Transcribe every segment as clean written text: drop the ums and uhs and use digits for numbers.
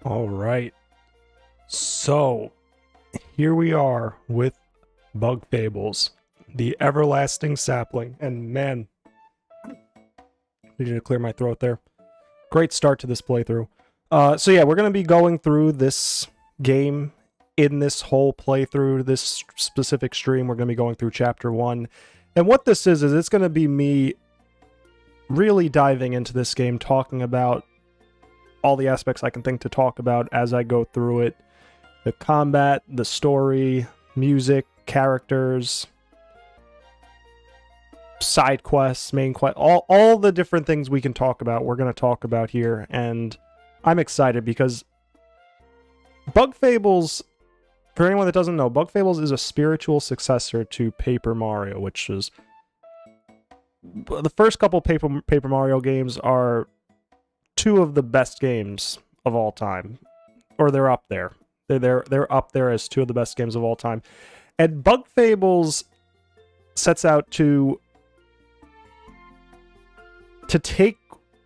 All right. So, here we are with Bug Fables, the everlasting sapling. And man, needed to clear my throat there. Great start to this playthrough. So yeah, we're going to be going through this game in this whole playthrough, this specific stream. We're going to be going through Chapter 1. And what this is it's going to be me really diving into this game, talking about all the aspects I can think to talk about as I go through it. The combat, the story, music, characters, side quests, main quest, all the different things we can talk about, we're going to talk about here. And I'm excited because Bug Fables, for anyone that doesn't know, Bug Fables is a spiritual successor to Paper Mario, which is... The first couple Paper Mario games are two of the best games of all time. Or they're up there. They're up there as two of the best games of all time. And Bug Fables sets out to take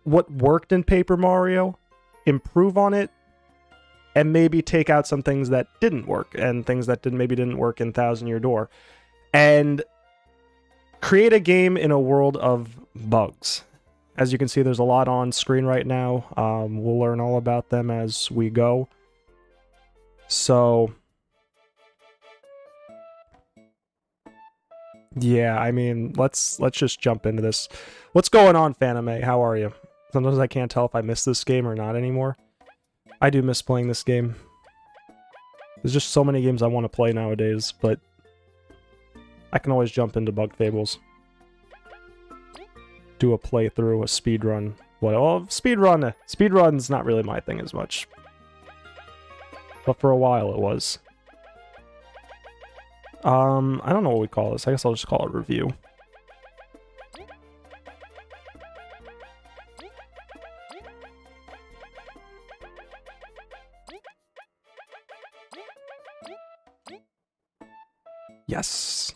what worked in Paper Mario, improve on it, and maybe take out some things that didn't work, and things that maybe didn't work in Thousand Year Door, and create a game in a world of bugs. As you can see, there's a lot on screen right now. We'll learn all about them as we go. So, yeah, I mean, let's just jump into this. What's going on, Fanime? How are you? Sometimes I can't tell if I miss this game or not anymore. I do miss playing this game. There's just so many games I want to play nowadays, but I can always jump into Bug Fables. Do a playthrough, a speedrun. Well, speedrun's not really my thing as much. But for a while it was. I don't know what we call this. I guess I'll just call it review. Yes.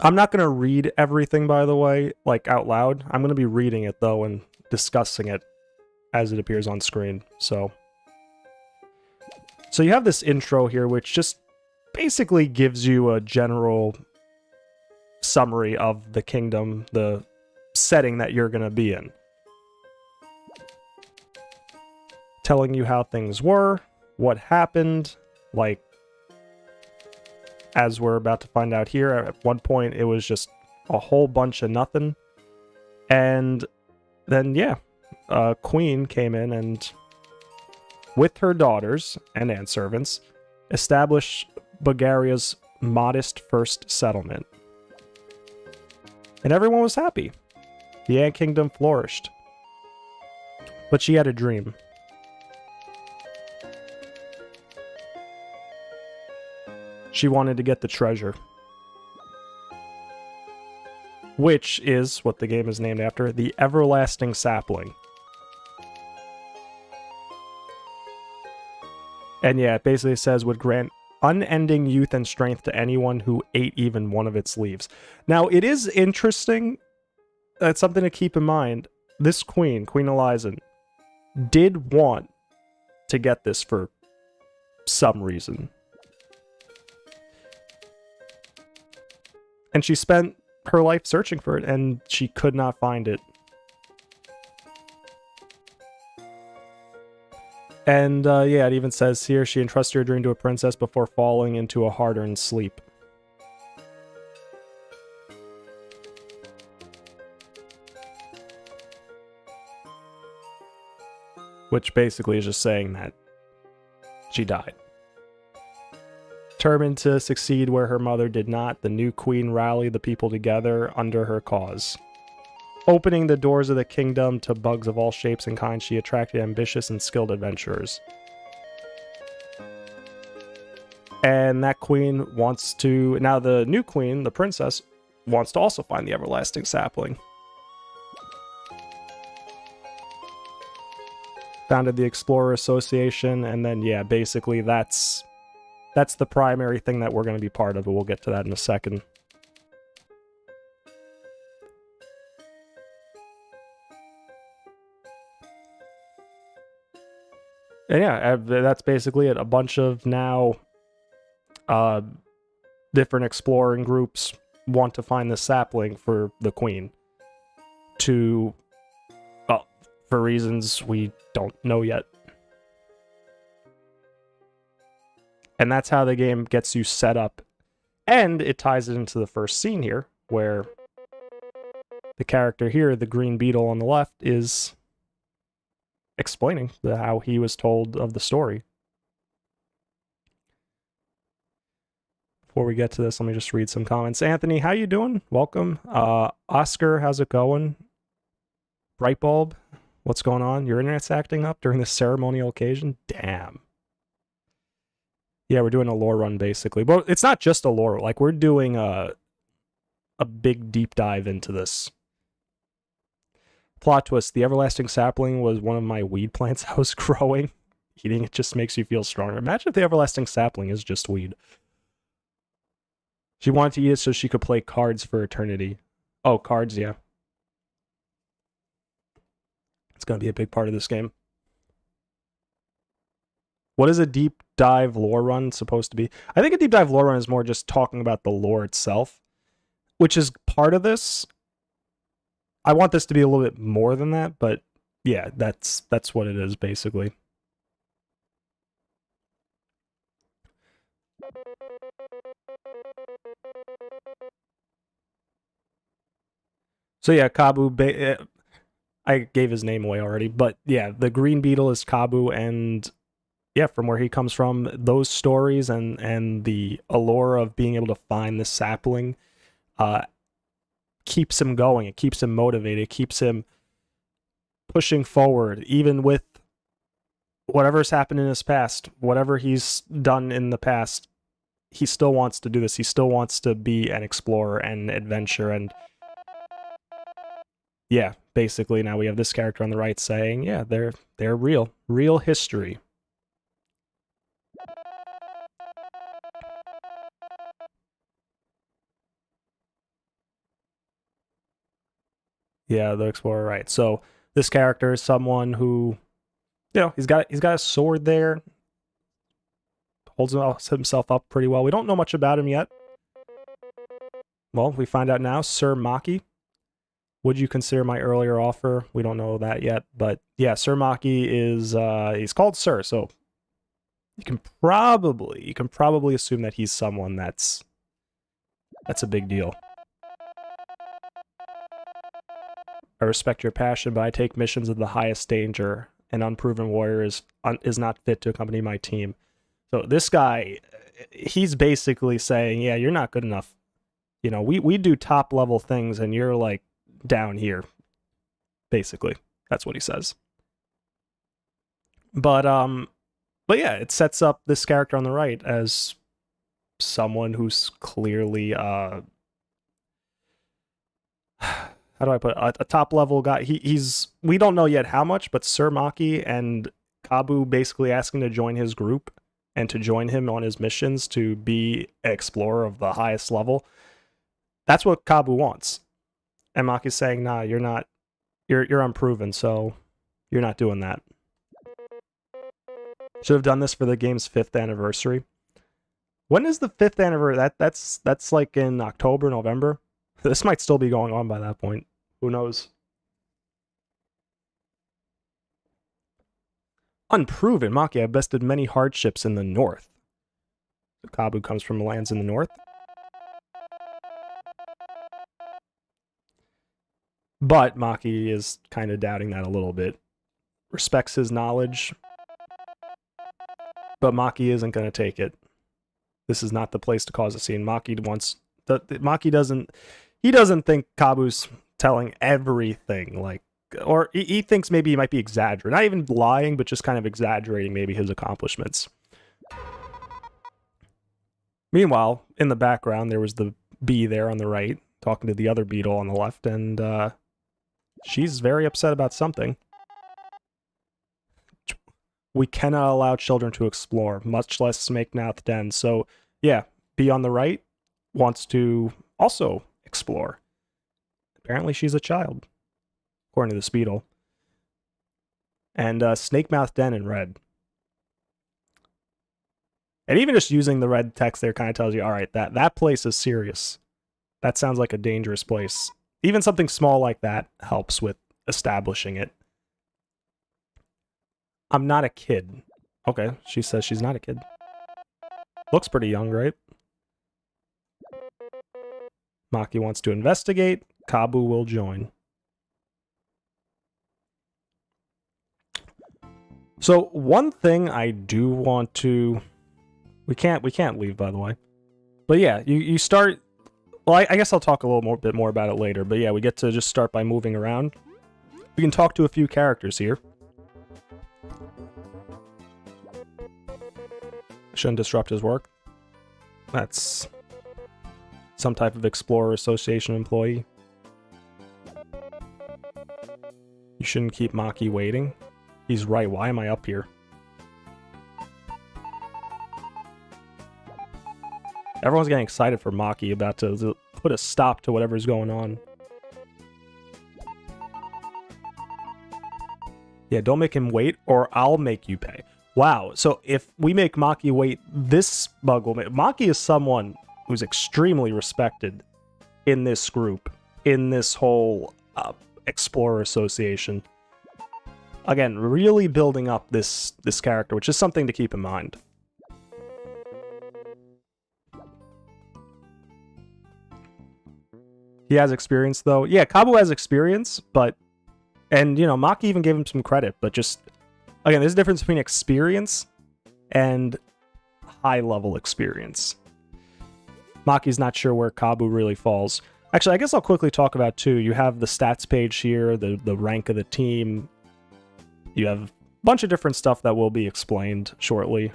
I'm not going to read everything, by the way, like out loud. I'm going to be reading it, though, and discussing it as it appears on screen. So you have this intro here, which just basically gives you a general summary of the kingdom, the setting that you're going to be in. Telling you how things were, what happened, like, as we're about to find out here. At one point, it was just a whole bunch of nothing. And then, yeah, Queen came in and, with her daughters and manservants, established Bulgaria's modest first settlement. And everyone was happy. The Ant Kingdom flourished. But she had a dream. She wanted to get the treasure. Which is what the game is named after, the Everlasting Sapling. And yeah, it basically says would grant unending youth and strength to anyone who ate even one of its leaves. Now, it is interesting, that's something to keep in mind. This queen, Queen Eliza, did want to get this for some reason. And she spent her life searching for it, and she could not find it. And yeah, it even says here, she entrusted her dream to a princess before falling into a hard-earned sleep. Which basically is just saying that she died. Determined to succeed where her mother did not, the new queen rallied the people together under her cause. Opening the doors of the kingdom to bugs of all shapes and kinds, she attracted ambitious and skilled adventurers. And that queen wants to... Now the new queen, the princess, wants to also find the everlasting sapling. Founded the Explorer Association, and then, yeah, basically that's the primary thing that we're going to be part of, but we'll get to that in a second. And yeah, that's basically it. A bunch of now different exploring groups want to find the sapling for the queen. Well, for reasons we don't know yet. And that's how the game gets you set up. And it ties it into the first scene here, where the character here, the green beetle on the left, is explaining how he was told of the story. Before we get to this, let me just read some comments. Anthony, how you doing? Welcome. Oscar, how's it going? Brightbulb, what's going on? Your internet's acting up during this ceremonial occasion? Damn. Yeah, we're doing a lore run, basically. But it's not just a lore. Like, we're doing a big deep dive into this. Plot twist, the everlasting sapling was one of my weed plants I was growing. Eating it just makes you feel stronger. Imagine if the everlasting sapling is just weed. She wanted to eat it so she could play cards for eternity. Oh, cards, yeah. It's going to be a big part of this game. What is a deep dive lore run supposed to be? I think a deep dive lore run is more just talking about the lore itself, which is part of this. I want this to be a little bit more than that, but yeah, that's what it is, basically. So yeah, Kabu, I gave his name away already, but yeah, the green beetle is Kabu, and yeah, from where he comes from, those stories and the allure of being able to find the sapling keeps him going. It keeps him motivated. It keeps him pushing forward, even with whatever's happened in his past, whatever he's done in the past. He still wants to do this. He still wants to be an explorer and adventure. And yeah, basically now we have this character on the right saying, yeah, they're real history. Yeah, the explorer, right. So this character is someone who, you know, he's got a sword there, holds himself up pretty well. We don't know much about him yet. Well, we find out now. Sir Maki. Would you consider my earlier offer? We don't know that yet, but yeah, Sir Maki is he's called Sir, so you can probably assume that he's someone that's a big deal. I respect your passion, but I take missions of the highest danger. An unproven warrior is not fit to accompany my team. So this guy, he's basically saying, yeah, you're not good enough. You know, we do top level things and you're like down here. Basically. That's what he says. But yeah, it sets up this character on the right as someone who's clearly how do I put it? A top level guy. He's we don't know yet how much, but Sir Maki and Kabu basically asking to join his group and to join him on his missions to be an explorer of the highest level. That's what Kabu wants. And Maki's saying, nah, you're not, you're unproven, so you're not doing that. Should have done this for the game's 5th anniversary. When is the 5th anniversary? That's like in October, November. This might still be going on by that point. Who knows? Unproven. Maki, I bested many hardships in the north. Kabu comes from lands in the north. But Maki is kind of doubting that a little bit. Respects his knowledge. But Maki isn't going to take it. This is not the place to cause a scene. Maki doesn't think Kabu's telling everything, like, or he thinks maybe he might be exaggerating. Not even lying, but just kind of exaggerating maybe his accomplishments. Meanwhile, in the background, there was the bee there on the right, talking to the other beetle on the left, and she's very upset about something. We cannot allow children to explore, much less Snakemouth Den. So, yeah, bee on the right wants to also explore. Apparently she's a child, according to this beetle. And Snakemouth Den in red. And even just using the red text there kind of tells you, all right, that place is serious. That sounds like a dangerous place. Even something small like that helps with establishing it. I'm not a kid. Okay, she says she's not a kid. Looks pretty young, right? Maki wants to investigate. Kabu will join. So one thing I do want to... We can't leave, by the way. But yeah, you start... Well, I guess I'll talk a little bit more about it later. But yeah, we get to just start by moving around. We can talk to a few characters here. Shouldn't disrupt his work. That's some type of Explorer Association employee. You shouldn't keep Maki waiting. He's right, why am I up here? Everyone's getting excited for Maki, about to put a stop to whatever's going on. Yeah, don't make him wait, or I'll make you pay. Wow, so if we make Maki wait, this bug will make... Maki is someone who's extremely respected in this group, in this whole Explorer Association. Again, really building up this character, which is something to keep in mind. He has experience, though. Yeah, Kabu has experience, but... And, you know, Maki even gave him some credit, but just... Again, there's a difference between experience and high-level experience. Maki's not sure where Kabu really falls. Actually, I guess I'll quickly talk about, too. You have the stats page here, the rank of the team. You have a bunch of different stuff that will be explained shortly.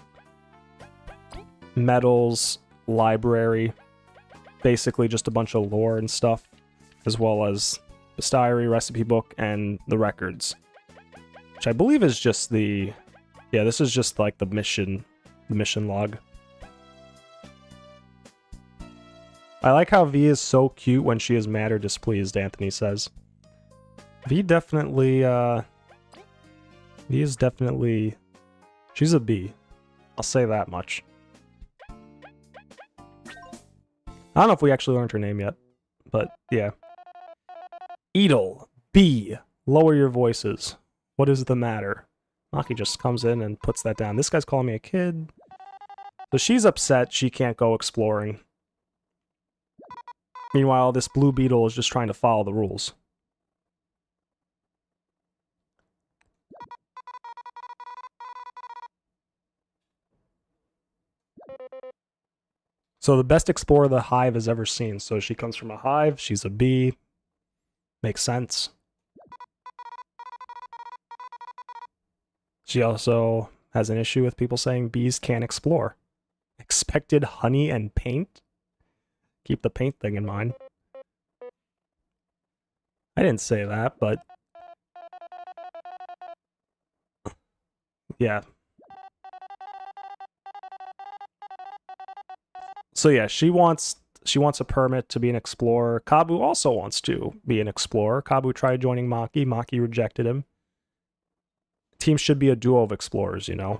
Medals, library, basically just a bunch of lore and stuff, as well as the diary, recipe book, and the records. Which I believe is just the... Yeah, this is just like the mission log. I like how V is so cute when she is mad or displeased, Anthony says. V definitely, V is definitely... She's a B. I'll say that much. I don't know if we actually learned her name yet, but yeah. Edel, B. Lower your voices. What is the matter? Maki just comes in and puts that down. This guy's calling me a kid. So she's upset she can't go exploring. Meanwhile, this blue beetle is just trying to follow the rules. So the best explorer the hive has ever seen. So she comes from a hive, she's a bee. Makes sense. She also has an issue with people saying bees can't explore. Expected honey and paint? Keep the paint thing in mind. I didn't say that, but... Yeah. So yeah, she wants a permit to be an explorer. Kabu also wants to be an explorer. Kabu tried joining Maki. Maki rejected him. Team should be a duo of explorers, you know?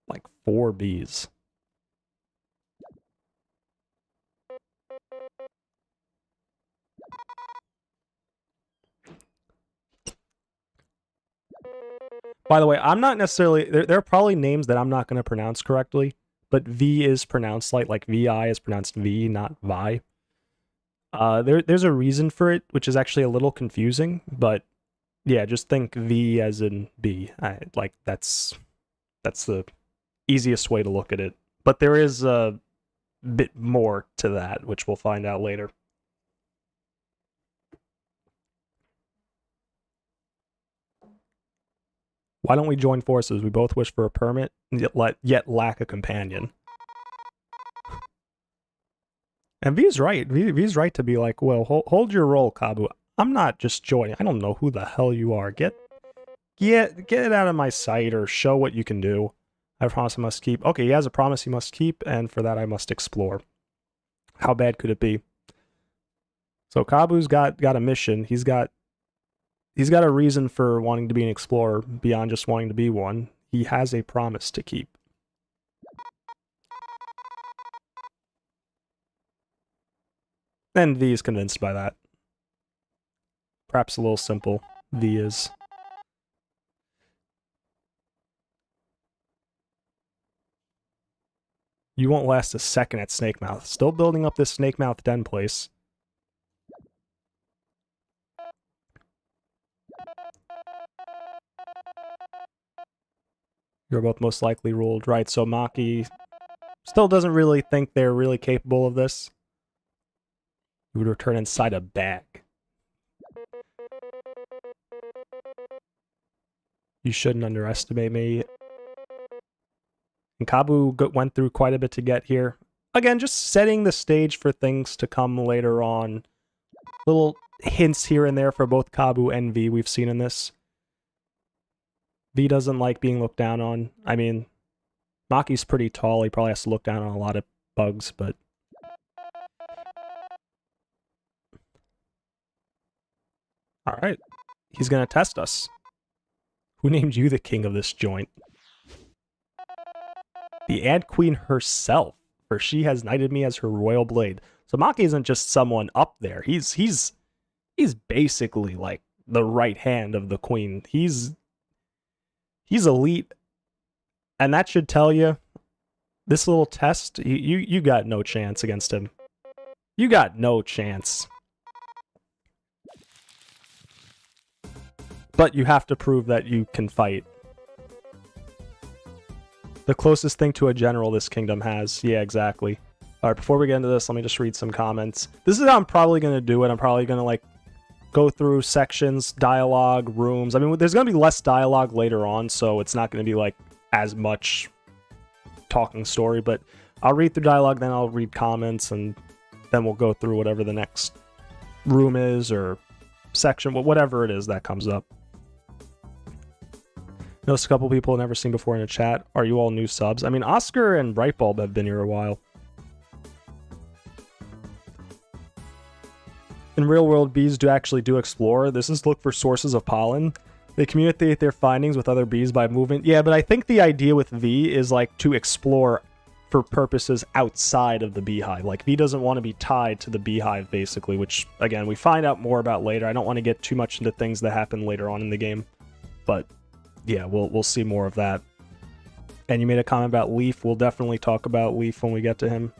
Like 4 bees. By the way, I'm not necessarily... There are probably names that I'm not going to pronounce correctly, but V is pronounced like VI is pronounced V, not Vi. There's a reason for it, which is actually a little confusing, but yeah, just think V as in B. Like, that's the easiest way to look at it. But there is a bit more to that, which we'll find out later. Why don't we join forces? We both wish for a permit, yet lack a companion. And V's right. V's right to be like, well, hold your roll, Kabu. I'm not just joining. I don't know who the hell you are. Get it out of my sight, or show what you can do. I have a promise I must keep. Okay, he has a promise he must keep, and for that I must explore. How bad could it be? So Kabu's got a mission. He's got a reason for wanting to be an explorer beyond just wanting to be one. He has a promise to keep. And V is convinced by that. Perhaps a little simple. V is. You won't last a second at Snakemouth. Still building up this Snakemouth Den place. You're both most likely ruled. Right, so Maki still doesn't really think they're really capable of this. You would return inside a bag. You shouldn't underestimate me. And Kabu went through quite a bit to get here. Again, just setting the stage for things to come later on. Little hints here and there for both Kabu and V we've seen in this. V doesn't like being looked down on. I mean, Maki's pretty tall. He probably has to look down on a lot of bugs, but... Alright. He's gonna test us. Who named you the king of this joint? The Ant Queen herself, for she has knighted me as her royal blade. So Maki isn't just someone up there. He's basically like the right hand of the queen. He's elite, and that should tell you this little test. You got no chance against him. You got no chance. But you have to prove that you can fight. The closest thing to a general this kingdom has. Yeah, exactly. All right, before we get into this, let me just read some comments. This is how I'm probably going to do it. I'm probably going to, like, go through sections, dialogue, rooms. I mean, there's going to be less dialogue later on, so it's not going to be, like, as much talking story. But I'll read through dialogue, then I'll read comments, and then we'll go through whatever the next room is or section, whatever it is that comes up. Notice a couple people I've never seen before in the chat. Are you all new subs? I mean, Oscar and Brightbulb have been here a while. In real world, bees do explore. This is look for sources of pollen. They communicate their findings with other bees by movement. Yeah, but I think the idea with V is like to explore for purposes outside of the beehive. Like V doesn't want to be tied to the beehive basically, which again, we find out more about later. I don't want to get too much into things that happen later on in the game, but yeah, we'll see more of that. And you made a comment about Leaf. We'll definitely talk about Leaf when we get to him.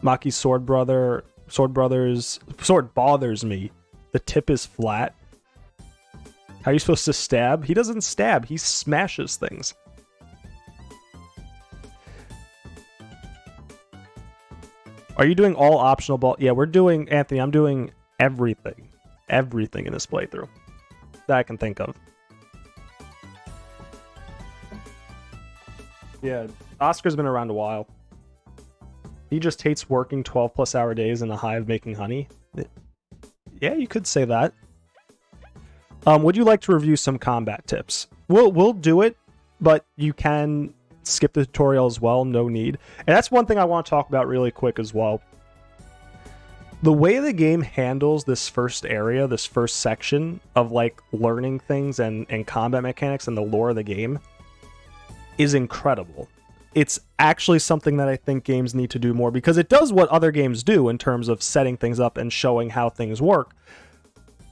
Maki's sword bothers me. The tip is flat. How are you supposed to stab? He doesn't stab, he smashes things. Are you doing all optional ball? Yeah, we're doing, Anthony, I'm doing everything. Everything in this playthrough that I can think of. Yeah, Oscar's been around a while. He just hates working 12+ hour days in a hive making honey. Yeah, you could say that. Would you like to review some combat tips? We'll do it, but you can skip the tutorial as well, no need. And that's one thing I want to talk about really quick as well. The way the game handles this first area, this first section of like learning things and combat mechanics and the lore of the game is incredible. It's actually something that I think games need to do more because it does what other games do in terms of setting things up and showing how things work.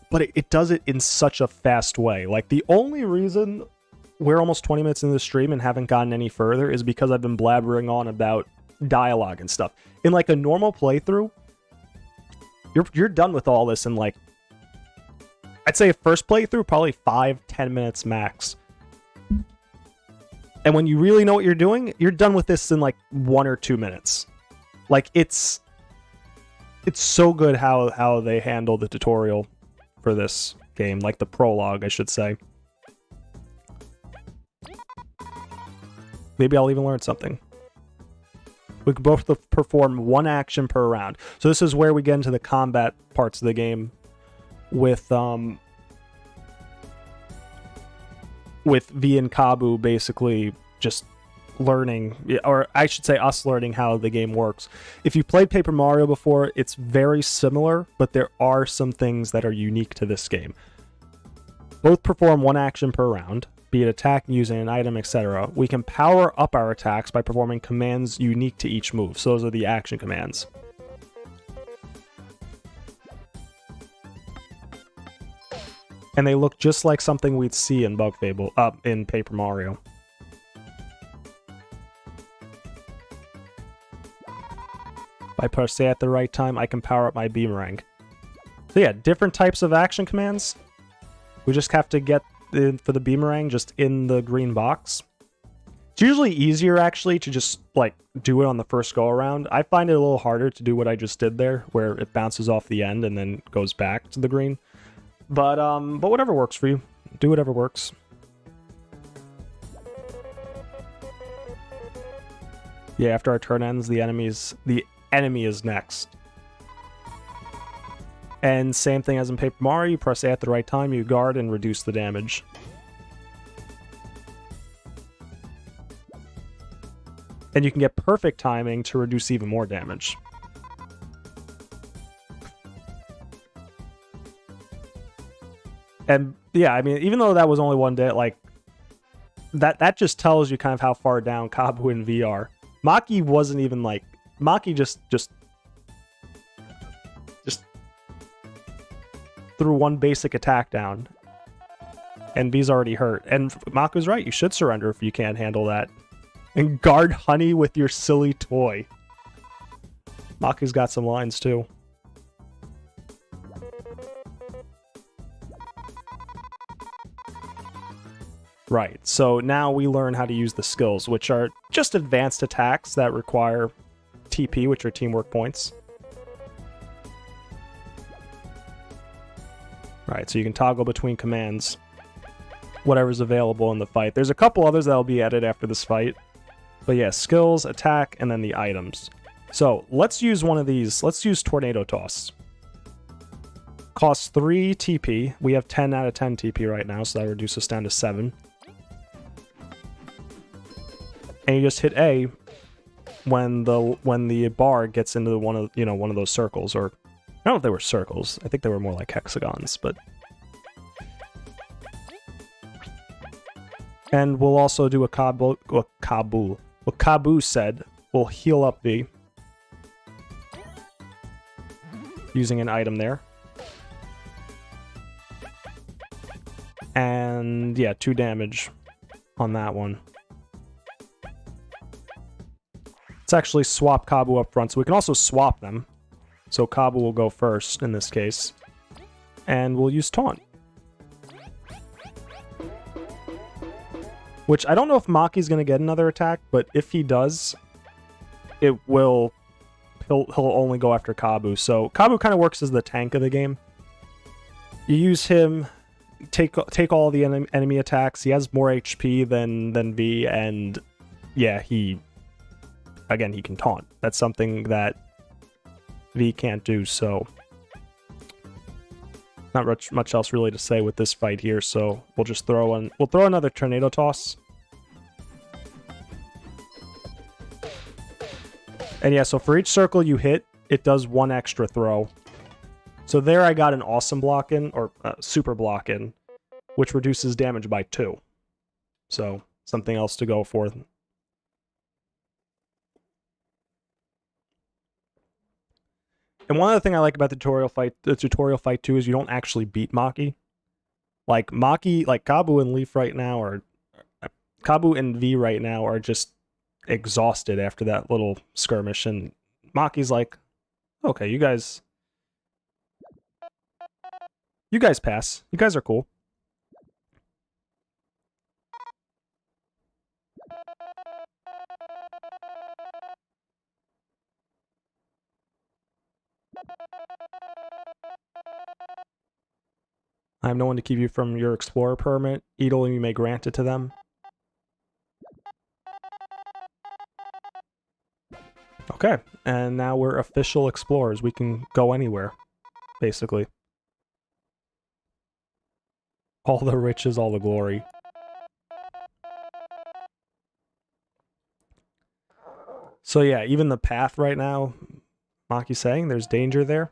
But it does it in such a fast way. Like the only reason we're almost 20 minutes into the stream and haven't gotten any further is because I've been blabbering on about dialogue and stuff. In like a normal playthrough, you're done with all this in like, I'd say a first playthrough, probably 5-10 minutes max. And when you really know what you're doing, you're done with this in like 1 or 2 minutes. Like it's so good how they handle the tutorial for this game, like the prologue, I should say. Maybe I'll even learn something. We can both perform 1 action per round. So this is where we get into the combat parts of the game with V and Kabu basically just learning, or I should say us learning how the game works. If you played Paper Mario before, it's very similar, but there are some things that are unique to this game. Both perform 1 action per round, be it attacking, using an item, etc. We can power up our attacks by performing commands unique to each move. So those are the action commands. And they look just like something we'd see in in Paper Mario. If I press A at the right time, I can power up my Beamerang. So yeah, different types of action commands. We just have to get for the Beamerang just in the green box. It's usually easier, actually, to just, like, do it on the first go-around. I find it a little harder to do what I just did there, where it bounces off the end and then goes back to the green. But whatever works for you. Do whatever works. Yeah, after our turn ends, the enemy is next. And same thing as in Paper Mario, you press A at the right time, you guard and reduce the damage. And you can get perfect timing to reduce even more damage. And yeah, I mean, even though that was only one day, like, that just tells you kind of how far down Kabu and V are. Maki wasn't even like, Maki just threw one basic attack down. And V's already hurt. And Maku's right, you should surrender if you can't handle that. And guard Honey with your silly toy. Maku's got some lines too. Right, so now we learn how to use the skills, which are just advanced attacks that require TP, which are teamwork points. Right, so you can toggle between commands, whatever's available in the fight. There's a couple others that'll be added after this fight. But yeah, skills, attack, and then the items. So let's use one of these. Let's use Tornado Toss. Costs 3 TP. We have 10 out of 10 TP right now, so that reduces us down to 7. And you just hit A when the bar gets into one of those circles, or I don't know if they were circles. I think they were more like hexagons, but. And we'll also do what Kabu said. We'll heal up V using an item there. And yeah, 2 damage on that one. Let's actually swap Kabu up front, so we can also swap them. So Kabu will go first in this case. And we'll use Taunt. Which I don't know if Maki's going to get another attack, but if he does, he'll only go after Kabu. So Kabu kind of works as the tank of the game. You use him, take all the enemy attacks. He has more HP than V, and yeah, he can taunt. That's something that V can't do, so not much else really to say with this fight here, so we'll just throw another Tornado Toss. And yeah, so for each circle you hit, it does 1 extra throw. So there I got an awesome block in, or super block in, which reduces damage by 2. So something else to go for. And one other thing I like about the tutorial fight too, is you don't actually beat Maki. Like Kabu and Leaf right now, or Kabu and V right now are just exhausted after that little skirmish, and Maki's like, okay, you guys pass. You guys are cool. I have no one to keep you from your Explorer permit. Edel, you may grant it to them. Okay, and now we're official Explorers. We can go anywhere, basically. All the riches, all the glory. So yeah, even the path right now, Maki's saying there's danger there.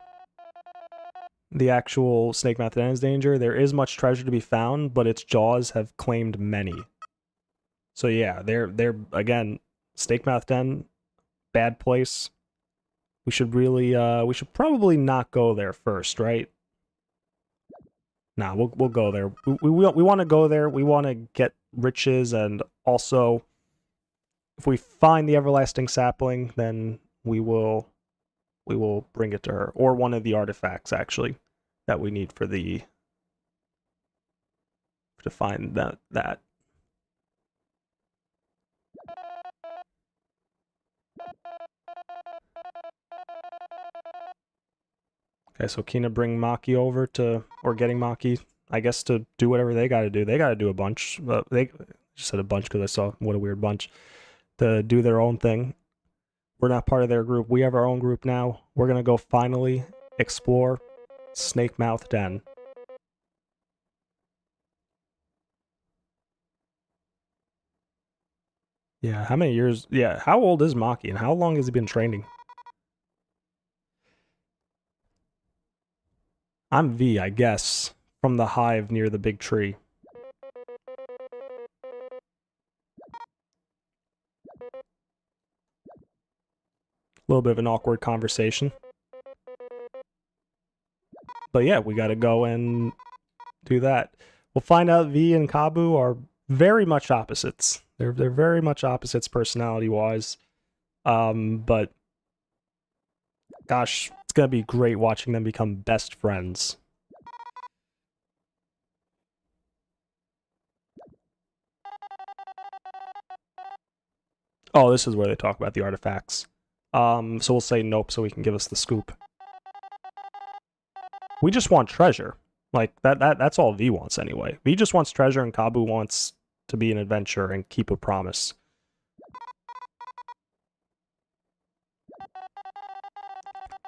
The actual Snakemouth Den is danger. There is much treasure to be found, but its jaws have claimed many. So yeah, they're again, Snakemouth Den, bad place. We should probably not go there first, right? Nah, we'll go there. We want to go there. We want to get riches, and also, if we find the everlasting sapling, then we will bring it to her, or one of the artifacts actually that we need for the to find that. Okay, so Kina bring Maki over to, or getting Maki, I guess, to do whatever they got to do. They got to do a bunch. They just said a bunch because I saw what a weird bunch. To do their own thing. We're not part of their group. We have our own group now. We're gonna go finally explore Snakemouth Den. Yeah, how many years? Yeah, how old is Maki and how long has he been training? I'm V, I guess, from the hive near the big tree. A little bit of an awkward conversation. But yeah, we gotta go and do that. We'll find out V and Kabu are very much opposites. They're very much opposites personality-wise. But gosh, it's gonna be great watching them become best friends. Oh, this is where they talk about the artifacts. So we'll say nope so he can give us the scoop. We just want treasure. Like, that's all V wants anyway. V just wants treasure and Kabu wants to be an adventurer and keep a promise.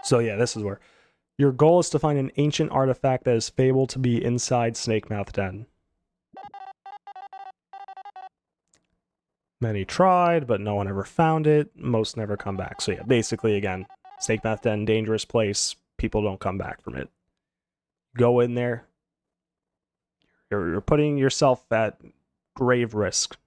So yeah, this is where. Your goal is to find an ancient artifact that is fabled to be inside Snakemouth Den. Many tried, but no one ever found it. Most never come back. So yeah, basically, again, Snakemouth Den, dangerous place. People don't come back from it. Go in there. You're putting yourself at grave risk.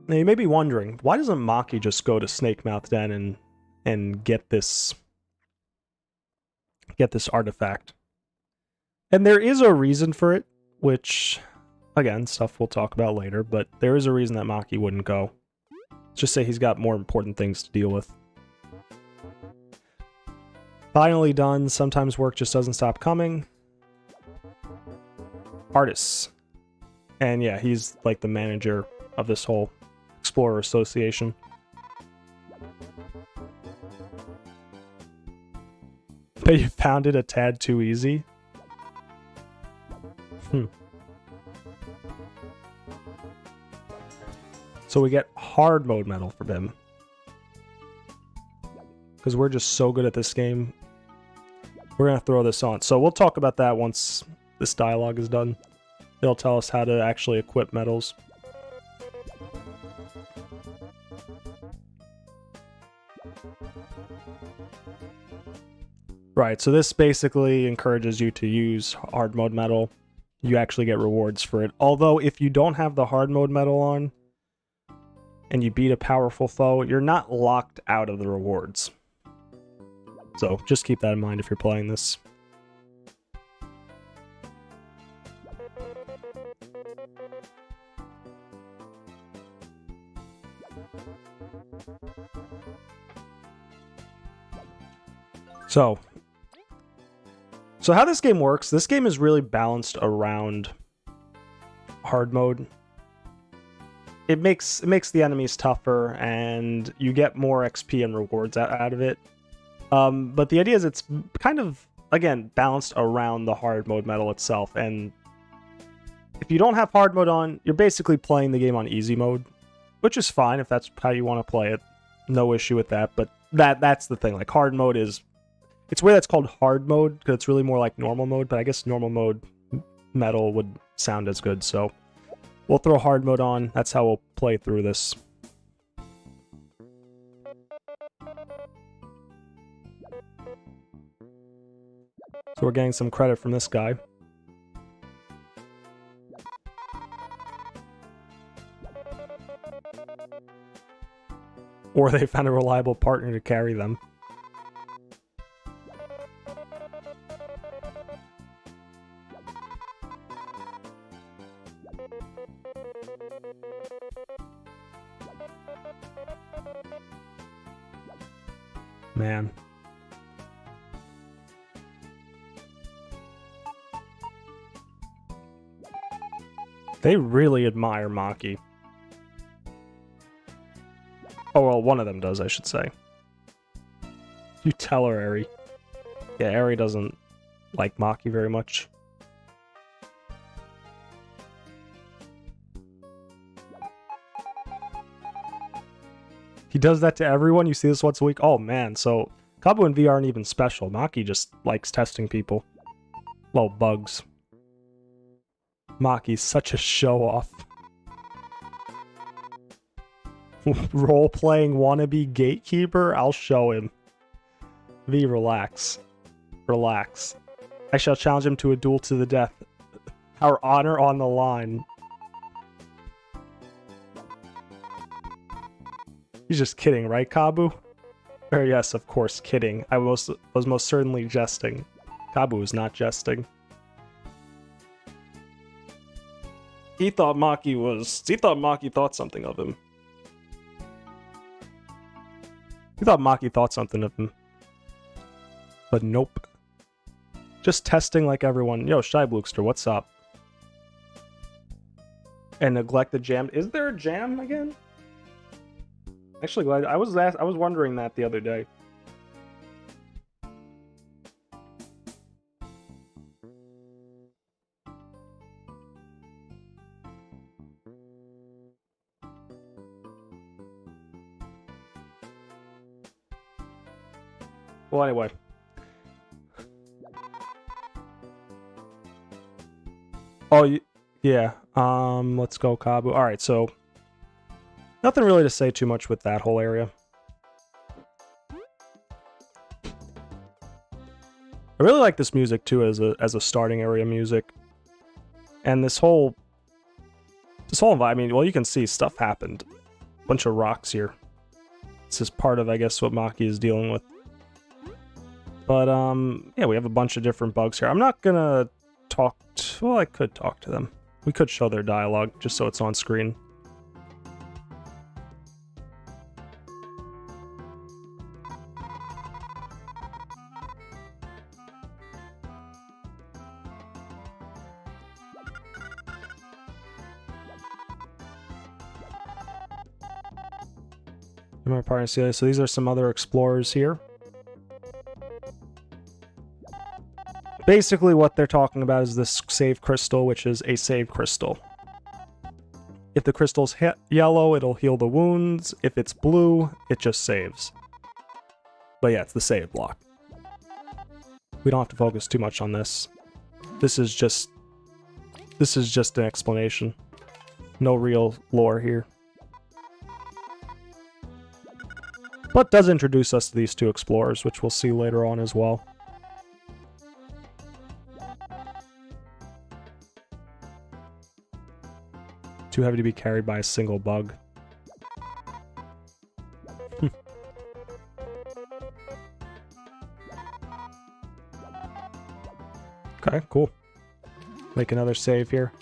Now you may be wondering, why doesn't Maki just go to Snakemouth Den and get this artifact? And there is a reason for it, which, again, stuff we'll talk about later, but there is a reason that Maki wouldn't go. Let's just say he's got more important things to deal with. Finally done. Sometimes work just doesn't stop coming. Artists. And yeah, he's like the manager of this whole Explorer Association. But you found it a tad too easy? So we get hard mode medal from him. Because we're just so good at this game. We're going to throw this on. So we'll talk about that once this dialogue is done. It'll tell us how to actually equip medals. Right, so this basically encourages you to use hard mode medal. You actually get rewards for it. Although, if you don't have the hard mode medal on, and you beat a powerful foe, you're not locked out of the rewards. So, just keep that in mind if you're playing this. So how this game works, this game is really balanced around hard mode. It makes the enemies tougher, and you get more XP and rewards out of it. But the idea is it's kind of, again, balanced around the hard mode medal itself. And if you don't have hard mode on, you're basically playing the game on easy mode, which is fine if that's how you want to play it. No issue with that. But that's the thing. Like, hard mode is... It's where that's called hard mode, because it's really more like normal mode, but I guess normal mode medal would sound as good, so we'll throw hard mode on. That's how we'll play through this. So we're getting some credit from this guy. Or they found a reliable partner to carry them. Man. They really admire Maki. Oh, well, one of them does, I should say. You tell her, Eri. Yeah, Eri doesn't like Maki very much. He does that to everyone? You see this once a week? Oh, man. So, Kabu and V aren't even special. Maki just likes testing people. Well, bugs. Maki's such a show-off. Role-playing wannabe gatekeeper? I'll show him. V, relax. Relax. I shall challenge him to a duel to the death. Our honor on the line. He's just kidding, right, Kabu? Or yes, of course, kidding. I was most certainly jesting. Kabu is not jesting. He thought Maki thought something of him. He thought Maki thought something of him. But nope. Just testing like everyone. Yo, Shy Blookster, what's up? And neglect the jam. Is there a jam again? Actually, glad I was wondering that the other day. Well, anyway. Oh, yeah. Let's go, Kabu. All right, so nothing really to say too much with that whole area. I really like this music too as a starting area music, and this whole environment. I mean, well, you can see stuff happened. Bunch of rocks here. This is part of, I guess, what Maki is dealing with. But, yeah, we have a bunch of different bugs here. I'm not gonna talk to... Well, I could talk to them. We could show their dialogue, just so it's on screen. My partner, so these are some other explorers here. Basically, what they're talking about is this save crystal, which is a save crystal. If the crystal's yellow, it'll heal the wounds. If it's blue, it just saves. But yeah, it's the save block. We don't have to focus too much on this. This is just an explanation. No real lore here. But does introduce us to these two explorers, which we'll see later on as well. Too heavy to be carried by a single bug. Okay, cool. Make another save here.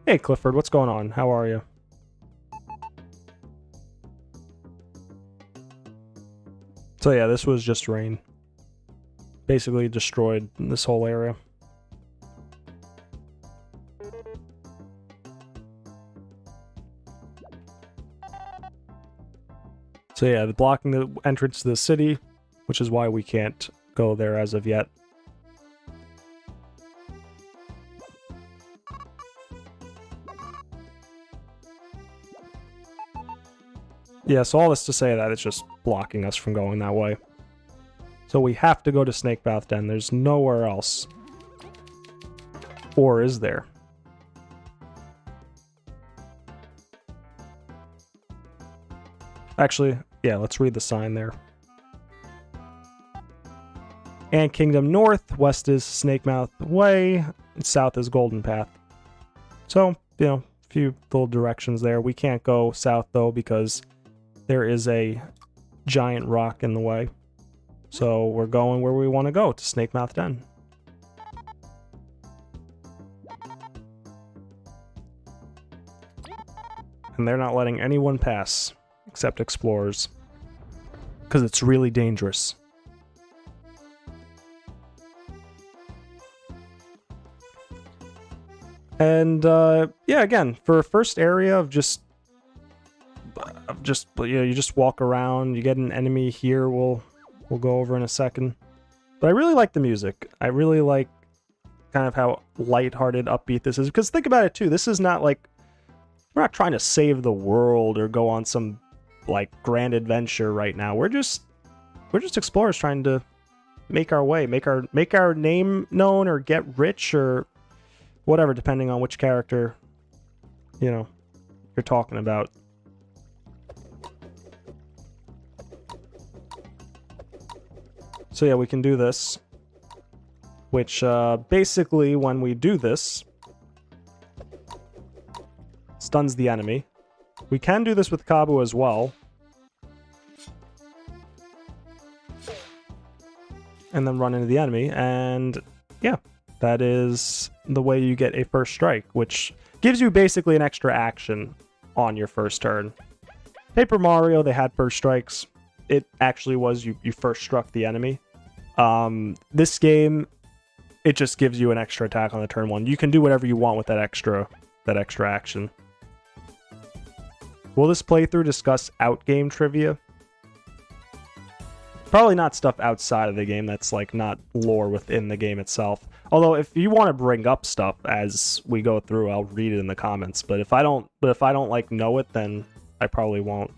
Hey, Clifford, what's going on? How are you? So yeah, this was just rain. Basically destroyed this whole area. So yeah, blocking the entrance to the city, which is why we can't go there as of yet. Yeah, so all this to say that it's just blocking us from going that way. So we have to go to Snakemouth Den. There's nowhere else. Or is there? Actually, yeah, let's read the sign there. And Kingdom North, west is Snakemouth Way, and south is Golden Path. So, you know, a few little directions there. We can't go south, though, because there is a giant rock in the way. So we're going where we want to go, to Snakemouth Den. And they're not letting anyone pass, except explorers. Because it's really dangerous. And, yeah, again, for a first area of just, you know, you just walk around, you get an enemy here, we'll go over in a second. But I really like the music. I really like kind of how lighthearted, upbeat this is. Because think about it, too. This is not like... We're not trying to save the world or go on some, like, grand adventure right now. We're just explorers trying to make our way, make our name known, or get rich, or whatever, depending on which character, you know, you're talking about. So yeah, we can do this, which basically when we do this, stuns the enemy. We can do this with Kabu as well. And then run into the enemy, and yeah, that is the way you get a first strike, which gives you basically an extra action on your first turn. Paper Mario, they had first strikes. It actually was you first struck the enemy. This game, it just gives you an extra attack on the turn one. You can do whatever you want with that extra action. Will this playthrough discuss out-game trivia? Probably not stuff outside of the game that's like not lore within the game itself. Although if you want to bring up stuff as we go through, I'll read it in the comments. But if I don't like know it, then I probably won't.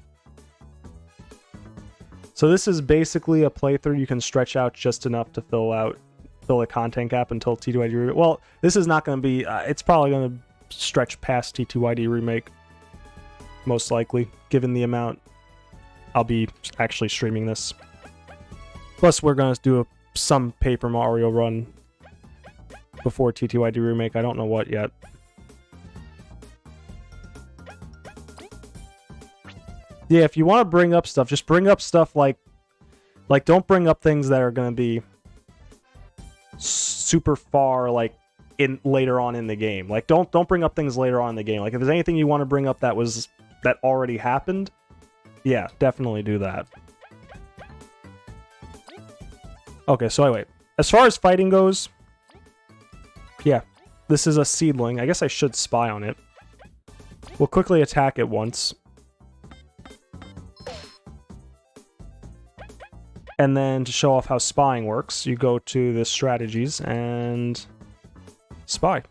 So this is basically a playthrough you can stretch out just enough to fill a content gap until T2ID Remake. Well, this is not going to be. It's probably going to stretch past T2ID Remake. Most likely, given the amount I'll be actually streaming this. Plus, we're going to do some Paper Mario run before T2ID Remake. I don't know what yet. Yeah, if you want to bring up stuff, just bring up stuff like don't bring up things that are going to be super far, like, later on in the game. Like, don't bring up things later on in the game. Like, if there's anything you want to bring up that already happened, yeah, definitely do that. Okay, so anyway, as far as fighting goes, yeah, this is a seedling. I guess I should spy on it. We'll quickly attack it once. And then to show off how spying works, you go to the strategies and spy.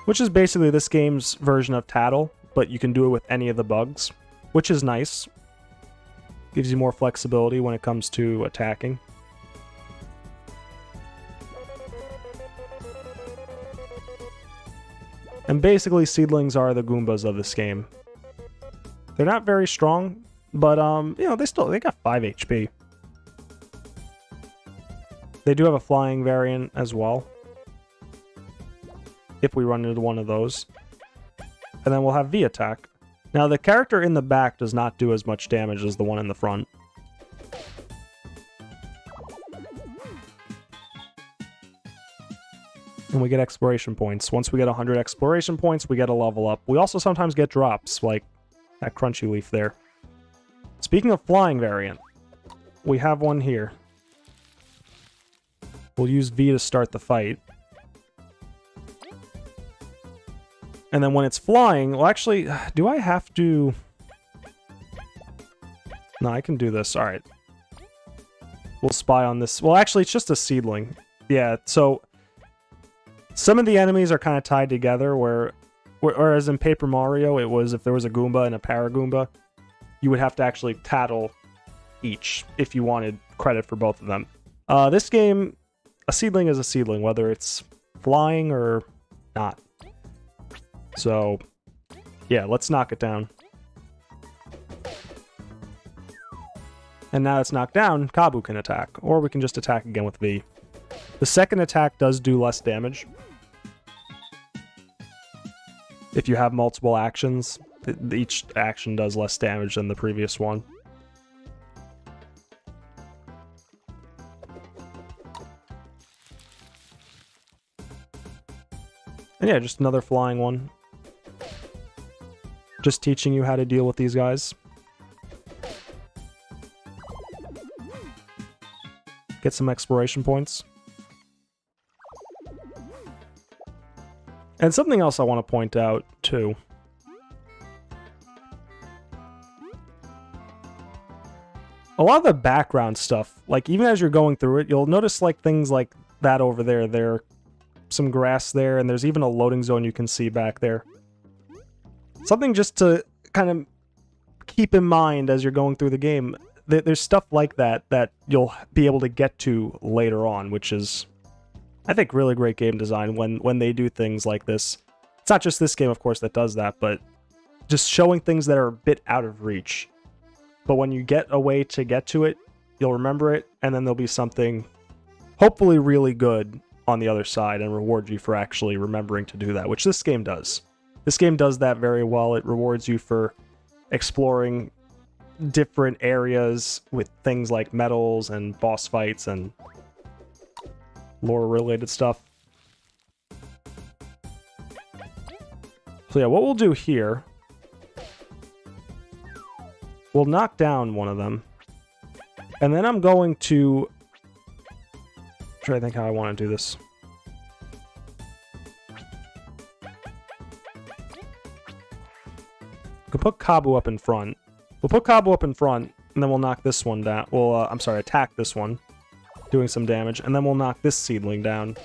Which is basically this game's version of Tattle, but you can do it with any of the bugs, which is nice. Gives you more flexibility when it comes to attacking. And basically, seedlings are the Goombas of this game. They're not very strong, but you know, they got 5 HP. They do have a flying variant as well, if we run into one of those. And then we'll have V attack. Now, the character in the back does not do as much damage as the one in the front. And we get exploration points. Once we get 100 exploration points, we get a level up. We also sometimes get drops, like that crunchy leaf there. Speaking of flying variant, we have one here. We'll use V to start the fight. And then when it's flying, well, actually, do I have to... No, I can do this. All right. We'll spy on this. Well, actually, it's just a seedling. Yeah, so some of the enemies are kind of tied together, whereas in Paper Mario, it was if there was a Goomba and a Paragoomba, you would have to actually tattle each if you wanted credit for both of them. This game, a seedling is a seedling, whether it's flying or not. So, yeah, let's knock it down. And now it's knocked down, Kabu can attack, or we can just attack again with V. The second attack does do less damage. If you have multiple actions, each action does less damage than the previous one. And yeah, just another flying one. Just teaching you how to deal with these guys. Get some exploration points. And something else I want to point out, too. A lot of the background stuff, like, even as you're going through it, you'll notice, like, things like that over there. There's some grass there, and there's even a loading zone you can see back there. Something just to kind of keep in mind as you're going through the game. There's stuff like that that you'll be able to get to later on, which is, I think, really great game design when they do things like this. It's not just this game, of course, that does that, but just showing things that are a bit out of reach. But when you get a way to get to it, you'll remember it, and then there'll be something hopefully really good on the other side and reward you for actually remembering to do that, which this game does. This game does that very well. It rewards you for exploring different areas with things like medals and boss fights and lore-related stuff. So yeah, what we'll do here, we'll knock down one of them, and then I'm going to try to think how I want to do this. We can put Kabu up in front. We'll put Kabu up in front, and then we'll knock this one down. We'll, I'm sorry, attack this one, doing some damage, and then we'll knock this seedling down.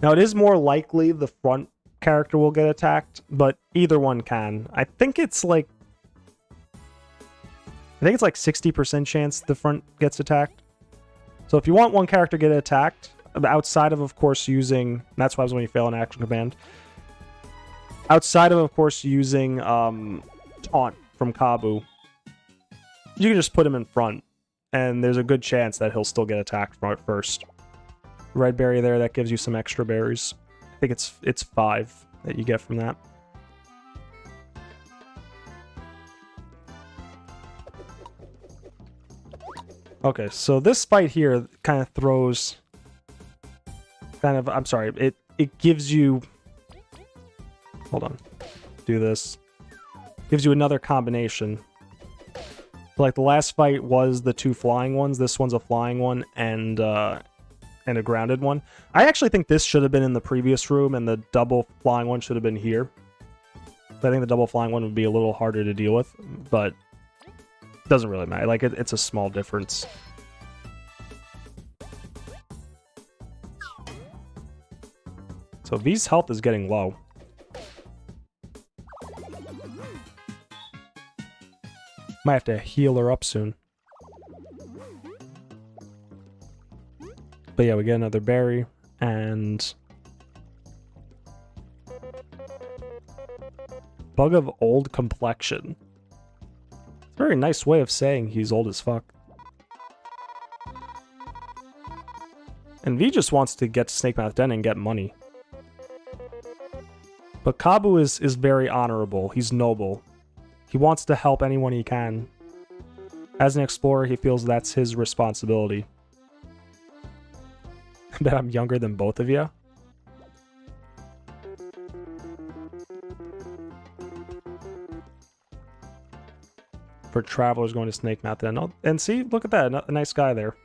Now, it is more likely the front character will get attacked, but either one can. I think it's like 60% chance the front gets attacked. So if you want one character to get attacked, outside of course, using... That's what happens when you fail an action command. Outside of course, using Taunt from Kabu, you can just put him in front, and there's a good chance that he'll still get attacked from it first. Red berry there, that gives you some extra berries. I think it's 5 that you get from that. Okay, so this fight here kind of throws... I'm sorry, it gives you... Hold on. Do this. Gives you another combination. Like, the last fight was the 2 flying ones. This one's a flying one and a grounded one. I actually think this should have been in the previous room, and the double flying one should have been here. I think the double flying one would be a little harder to deal with, but it doesn't really matter. Like, it's a small difference. So V's health is getting low. Might have to heal her up soon. But yeah, we get another berry, and... Bug of old complexion. It's a very nice way of saying he's old as fuck. And V just wants to get to Snakemouth Den and get money. But Kabu is very honorable. He's noble. He wants to help anyone he can. As an explorer, he feels that's his responsibility. I bet I'm younger than both of you. For travelers going to Snakemouth Den. And see, look at that. A nice guy there.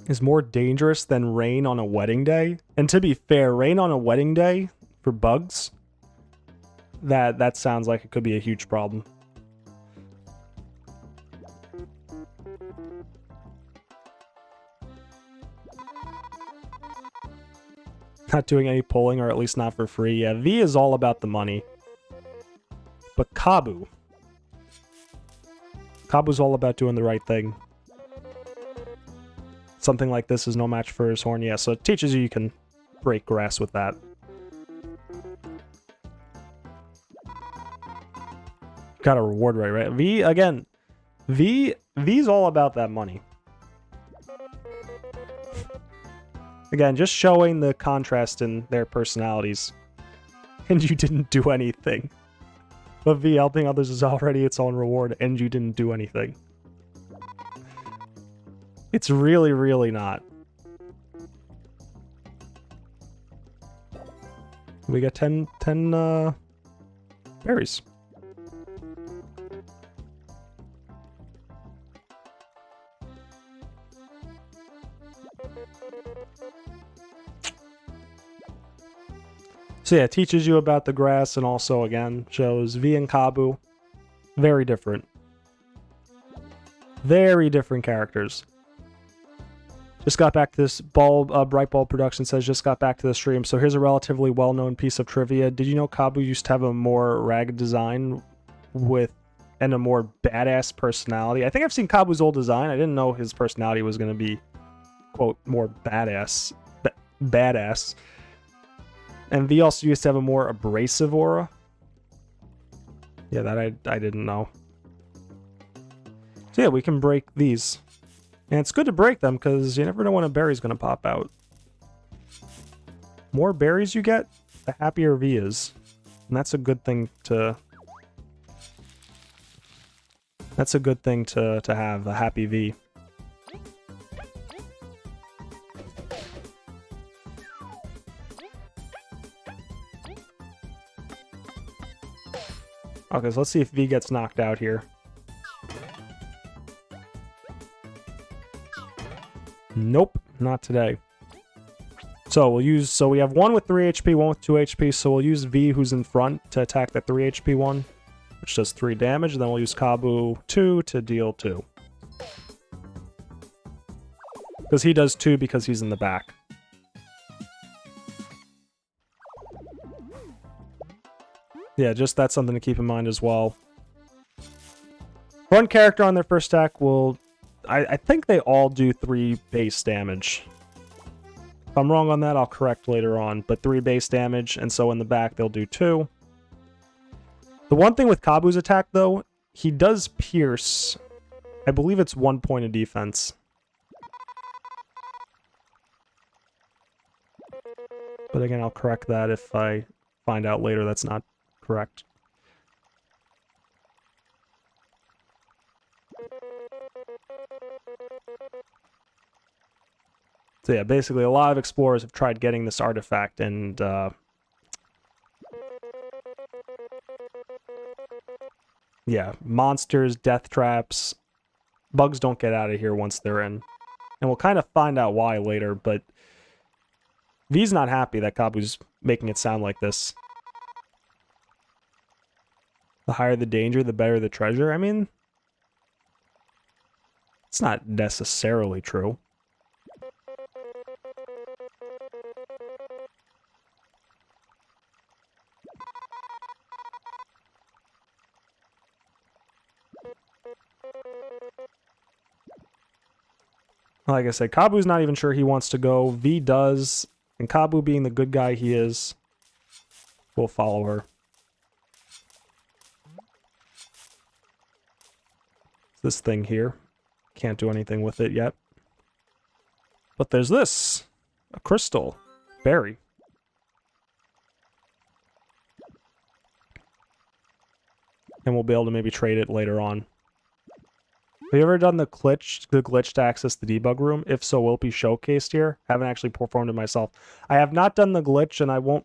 Is more dangerous than rain on a wedding day. And to be fair, rain on a wedding day for bugs, that sounds like it could be a huge problem. Not doing any pulling, or at least not for free. Yeah, V is all about the money. But Kabu's all about doing the right thing. Something like this is no match for his horn. Yeah, so it teaches you can break grass with that. Got a reward right? V, again, V's all about that money. Again, just showing the contrast in their personalities. And you didn't do anything. But V, helping others is already its own reward, and you didn't do anything. It's really, really not. We got 10 berries. So yeah, it teaches you about the grass and also, again, shows V and Kabu. Very different. Very different characters. Just got back to this Bright Bulb Production says, just got back to the stream. So here's a relatively well-known piece of trivia. Did you know Kabu used to have a more ragged design and a more badass personality? I think I've seen Kabu's old design. I didn't know his personality was going to be, quote, more badass. Badass. And V also used to have a more abrasive aura. Yeah, that I didn't know. So yeah, we can break these. And it's good to break them, because you never know when a berry's going to pop out. More berries you get, the happier V is. And that's a good thing to... That's a good thing to have, a happy V. Okay, so let's see if V gets knocked out here. Nope, not today. So we have one with 3 HP, one with 2 HP, so we'll use V, who's in front, to attack the 3 HP one, which does 3 damage, and then we'll use Kabu 2 to deal 2. Because he does 2 because he's in the back. Yeah, just that's something to keep in mind as well. One character on their first attack will... I think they all do 3 base damage. If I'm wrong on that, I'll correct later on. But 3 base damage, and so in the back they'll do 2. The one thing with Kabu's attack, though, he does pierce. I believe it's 1 point of defense. But again, I'll correct that if I find out later that's not correct. So yeah, basically a lot of explorers have tried getting this artifact, and yeah, monsters, death traps, bugs don't get out of here once they're in. And we'll kind of find out why later, but V's not happy that Kabu's making it sound like this. The higher the danger, the better the treasure. I mean, it's not necessarily true. Like I said, Kabu's not even sure he wants to go. V does, and Kabu, being the good guy he is, will follow her. This thing here. Can't do anything with it yet. But there's this. A crystal. Berry. And we'll be able to maybe trade it later on. Have you ever done the glitch to access the debug room? If so, will it be showcased here? Haven't actually performed it myself. I have not done the glitch, and I won't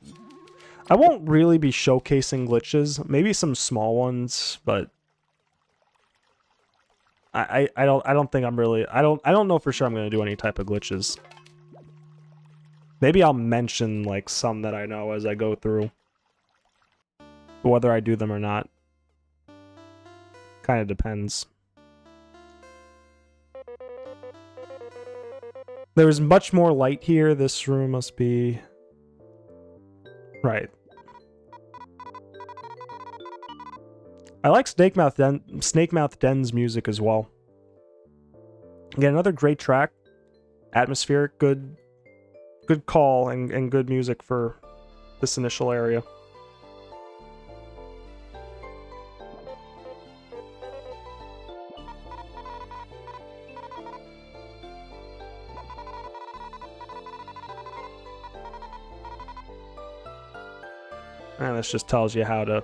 really be showcasing glitches. Maybe some small ones, but I don't think I'm really... I don't know for sure I'm going to do any type of glitches. Maybe I'll mention like some that I know as I go through. Whether I do them or not. Kind of depends. There's much more light here. This room must be... Right. I like Snakemouth Den's music as well. Again, another great track. Atmospheric, good call, and good music for this initial area. And this just tells you how to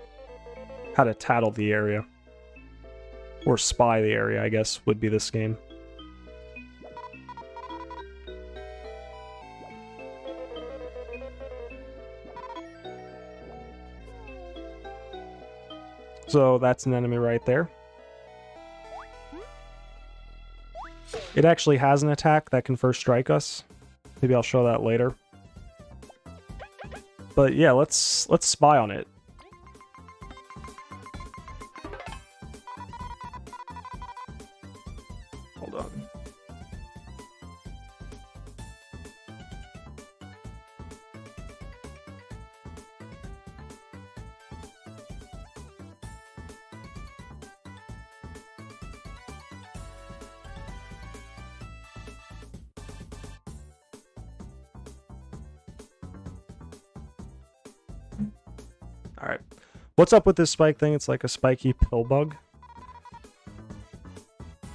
tattle the area. Or spy the area, I guess, would be this game. So that's an enemy right there. It actually has an attack that can first strike us. Maybe I'll show that later. But yeah, let's spy on it. Hold on. Alright. What's up with this spike thing? It's like a spiky pill bug.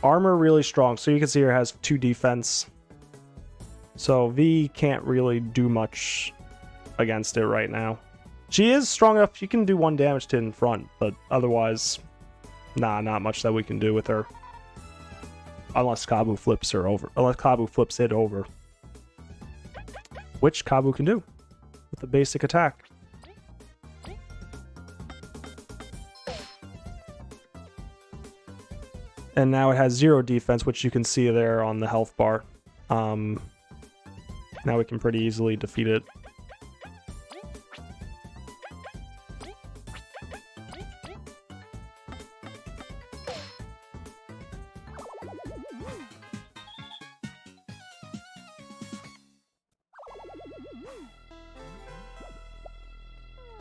Armor really strong. So you can see here it has 2 defense. So V can't really do much against it right now. She is strong enough. She can do 1 damage to it in front. But otherwise, nah, not much that we can do with her. Unless Kabu flips her over. Unless Kabu flips it over. Which Kabu can do with a basic attack. And now it has 0 defense, which you can see there on the health bar. Now we can pretty easily defeat it.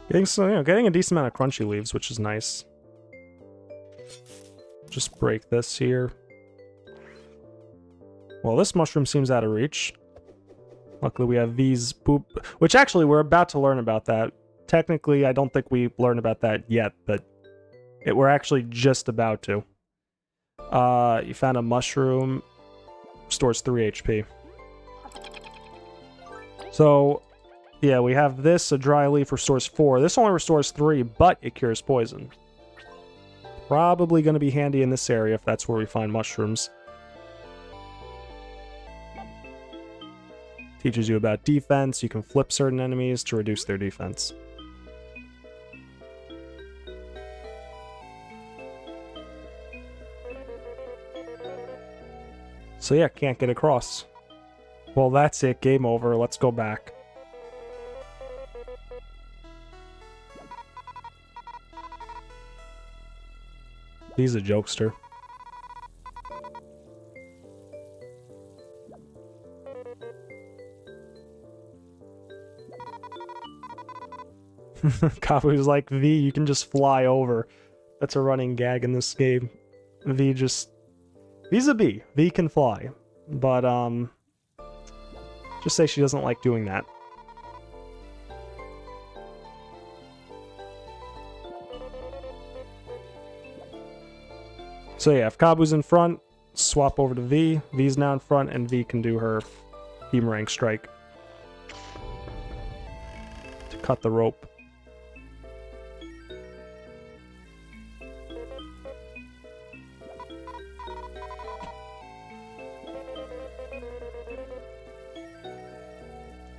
Getting a decent amount of crunchy leaves, which is nice. Just break this here. Well, this mushroom seems out of reach. Luckily, we have these boop, which actually we're about to learn about that. Technically, I don't think we learned about that yet, but we're actually just about to. You found a mushroom. Restores 3 HP. So, yeah, we have this. A dry leaf restores 4. This only restores 3, but it cures poison. Probably going to be handy in this area if that's where we find mushrooms. Teaches you about defense. You can flip certain enemies to reduce their defense. So yeah, can't get across. Well, that's it. Game over. Let's go back. He's a jokester. Kabu's like, V, you can just fly over. That's a running gag in this game. V's a bee. V can fly. But, just say she doesn't like doing that. So yeah, if Kabu's in front, swap over to V. V's now in front, and V can do her boomerang strike to cut the rope.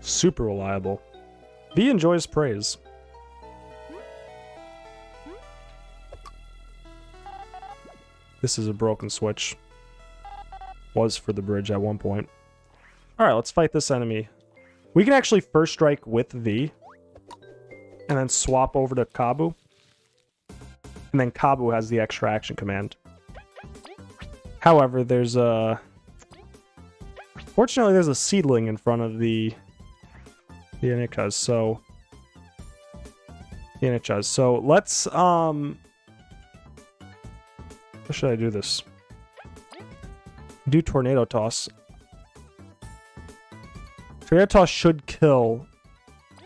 Super reliable. V enjoys praise. This is a broken switch. Was for the bridge at one point. Alright, let's fight this enemy. We can actually first strike with V. And then swap over to Kabu. And then Kabu has the extra action command. However, there's a... Fortunately, there's a seedling in front of the Inichas, so... So, let's, how should I do this? Do Tornado Toss. Tornado Toss should kill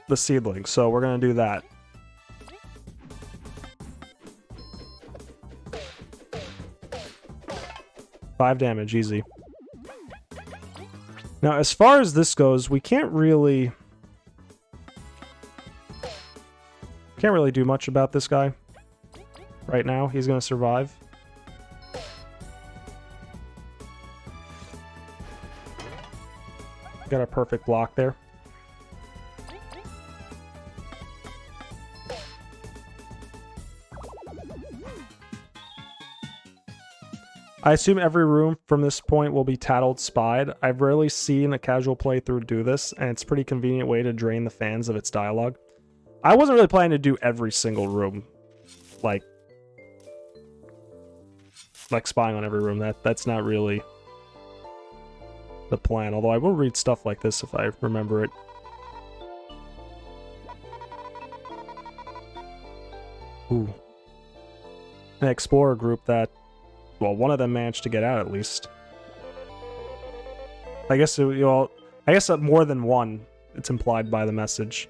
the seedling, so we're gonna do that. Five damage, easy. Now, as far as this goes, we can't really Can't really do much about this guy right now. He's going to survive. Got a perfect block there. I assume every room from this point will be tattled spied. I've rarely seen a casual playthrough do this, and it's a pretty convenient way to drain the fans of its dialogue. I wasn't really planning to do every single room, like spying on every room. That's not really the plan, although I will read stuff like this if I remember it. Ooh. An explorer group that, well, one of them managed to get out at least. I guess more than one. It's implied by the message.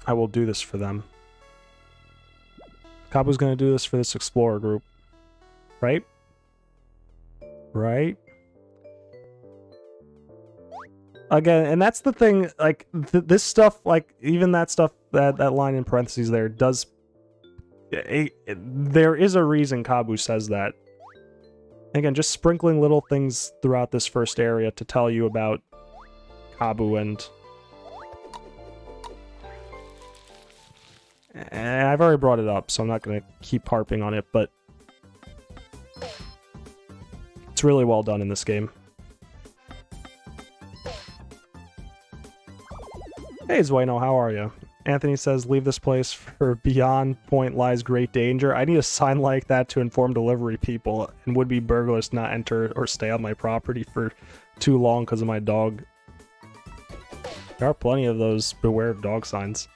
I will do this for them. Kabu's gonna do this for this explorer group. Right? Right? Again, and that's the thing, like, this stuff, like, even that stuff, that line in parentheses there, does... there is a reason Kabu says that. Again, just sprinkling little things throughout this first area to tell you about Kabu and I've already brought it up, so I'm not going to keep harping on it, but it's really well done in this game. Hey, Zueno, how are you? Anthony says, leave this place, for beyond point lies great danger. I need a sign like that to inform delivery people and would-be burglars not enter or stay on my property for too long because of my dog. There are plenty of those beware of dog signs.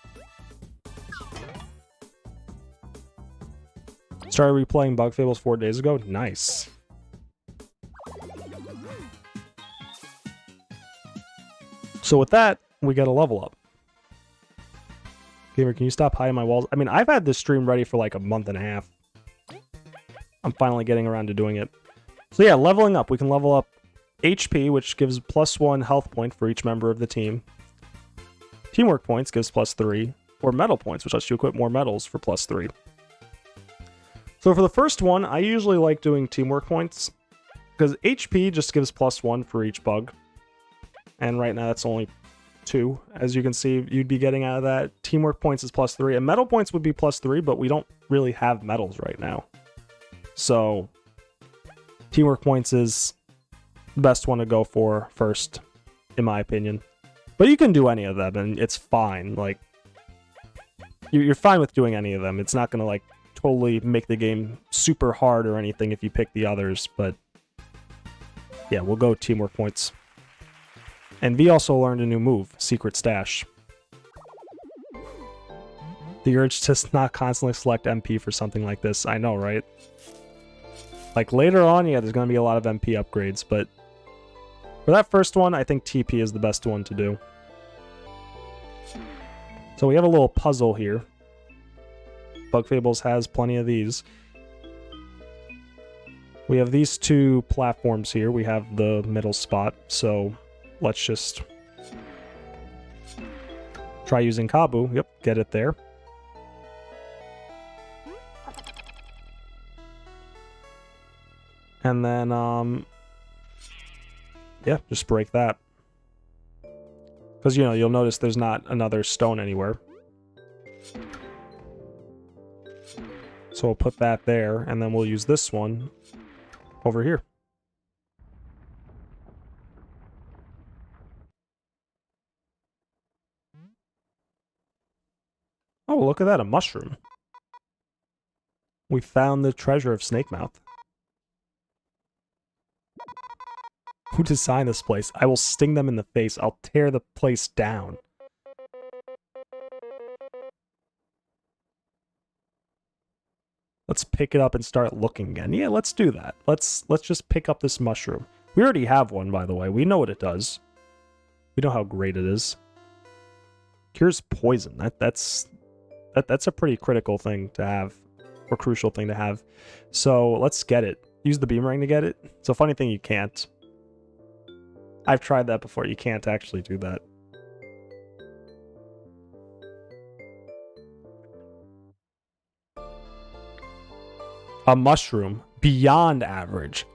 Started replaying Bug Fables 4 days ago. Nice. So with that, we got a level up. Gamer, can you stop hiding my walls? I mean, I've had this stream ready for like a month and a half. I'm finally getting around to doing it. So yeah, leveling up. We can level up HP, which gives +1 health point for each member of the team. Teamwork points gives +3. Or medal points, which lets you equip more medals for +3. So for the first one, I usually like doing teamwork points, because HP just gives +1 for each bug. And right now that's only 2. As you can see, you'd be getting out of that. Teamwork points is +3, and medal points would be +3, but we don't really have medals right now. So teamwork points is the best one to go for first, in my opinion. But you can do any of them, and it's fine. Like, you're fine with doing any of them. It's not gonna, like, totally make the game super hard or anything if you pick the others, but yeah, we'll go teamwork points. And V also learned a new move, Secret Stash. The urge to not constantly select MP for something like this, I know, right? Like later on, yeah, there's going to be a lot of MP upgrades, but for that first one, I think TP is the best one to do. So we have a little puzzle here. Bug Fables has plenty of these. We have these 2 platforms here. We have the middle spot, so let's just try using Kabu. Yep, get it there. And then, yeah, just break that. Because, you know, you'll notice there's not another stone anywhere. So we'll put that there, and then we'll use this one over here. Oh, look at that, a mushroom. We found the treasure of Snakemouth. Who designed this place? I will sting them in the face. I'll tear the place down. Let's pick it up and start looking again. Yeah, let's do that. Let's just pick up this mushroom. We already have one, by the way. We know what it does. We know how great it is. Cures poison. That's That's a pretty critical thing to have, or crucial thing to have. So let's get it. Use the beam ring to get it. It's a funny thing you can't. I've tried that before. You can't actually do that. A mushroom. Beyond average.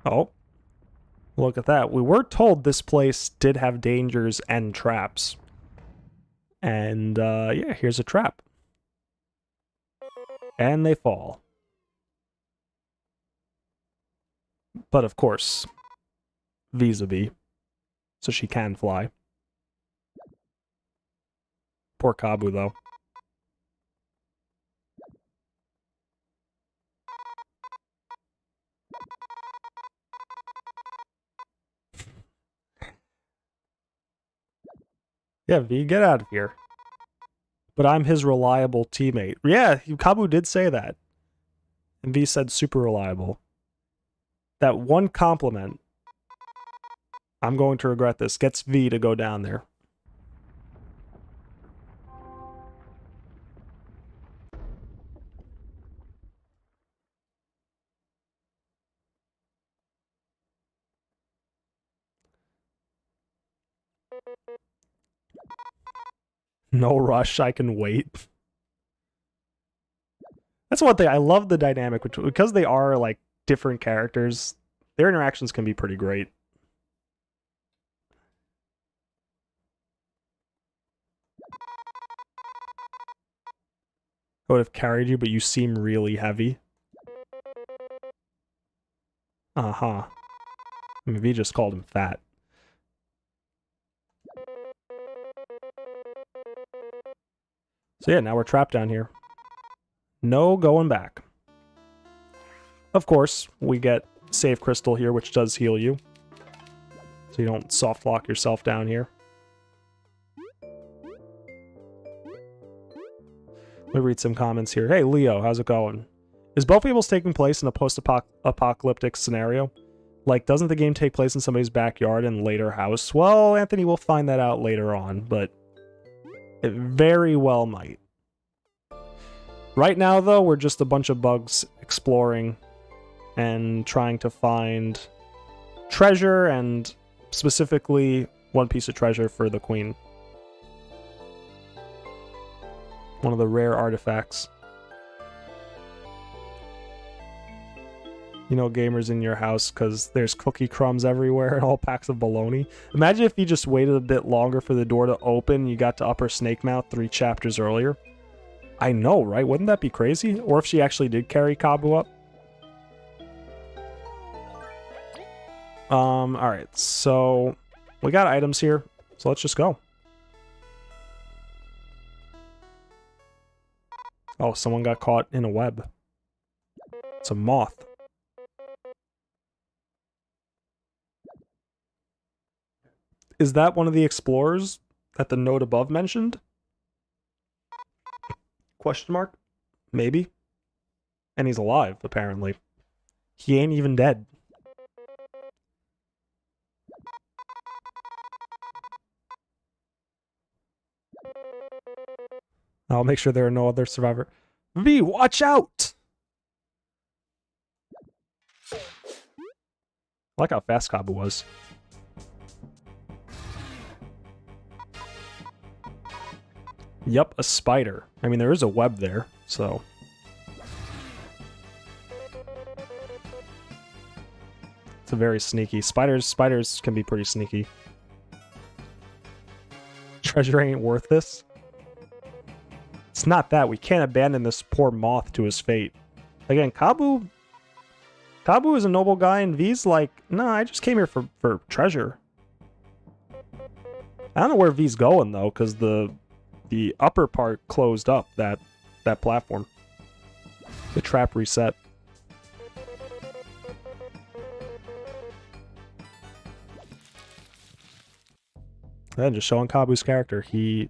Oh. Look at that. We were told this place did have dangers and traps. And, yeah, here's a trap. And they fall. But, of course, vis-a-vis. So she can fly. Poor Kabu, though. Yeah, V, get out of here. But I'm his reliable teammate. Yeah, Kabu did say that. And V said super reliable. That one compliment, I'm going to regret this, gets V to go down there. No rush, I can wait. That's one thing, I love the dynamic, because they are, like, different characters, their interactions can be pretty great. I would have carried you, but you seem really heavy. Uh-huh. I mean, V just called him fat. So yeah, now we're trapped down here. No going back. Of course, we get Save Crystal here, which does heal you. So you don't soft lock yourself down here. Let me read some comments here. Hey, Leo, how's it going? Is both Fables taking place in a post-apocalyptic scenario? Like, doesn't the game take place in somebody's backyard and later house? Well, Anthony, we'll find that out later on, but it very well might. Right now, though, we're just a bunch of bugs exploring and trying to find treasure, and specifically one piece of treasure for the queen. One of the rare artifacts. You know, gamers in your house because there's cookie crumbs everywhere and all packs of bologna. Imagine if you just waited a bit longer for the door to open, you got to Upper Snakemouth 3 chapters earlier. I know, right? Wouldn't that be crazy? Or if she actually did carry Kabu up. Alright, so we got items here, so let's just go. Oh, someone got caught in a web. It's a moth. Is that one of the explorers that the note above mentioned? Question mark? Maybe. And he's alive, apparently. He ain't even dead. I'll make sure there are no other survivors. V, watch out! I like how fast Kabu was. Yup, a spider. I mean, there is a web there, so... It's a very sneaky. Spiders can be pretty sneaky. Treasure ain't worth this. It's not that. We can't abandon this poor moth to his fate. Again, Kabu is a noble guy, and V's like, no, I just came here for treasure. I don't know where V's going, though, because the upper part closed up, that platform. The trap reset. And just showing Kabu's character. He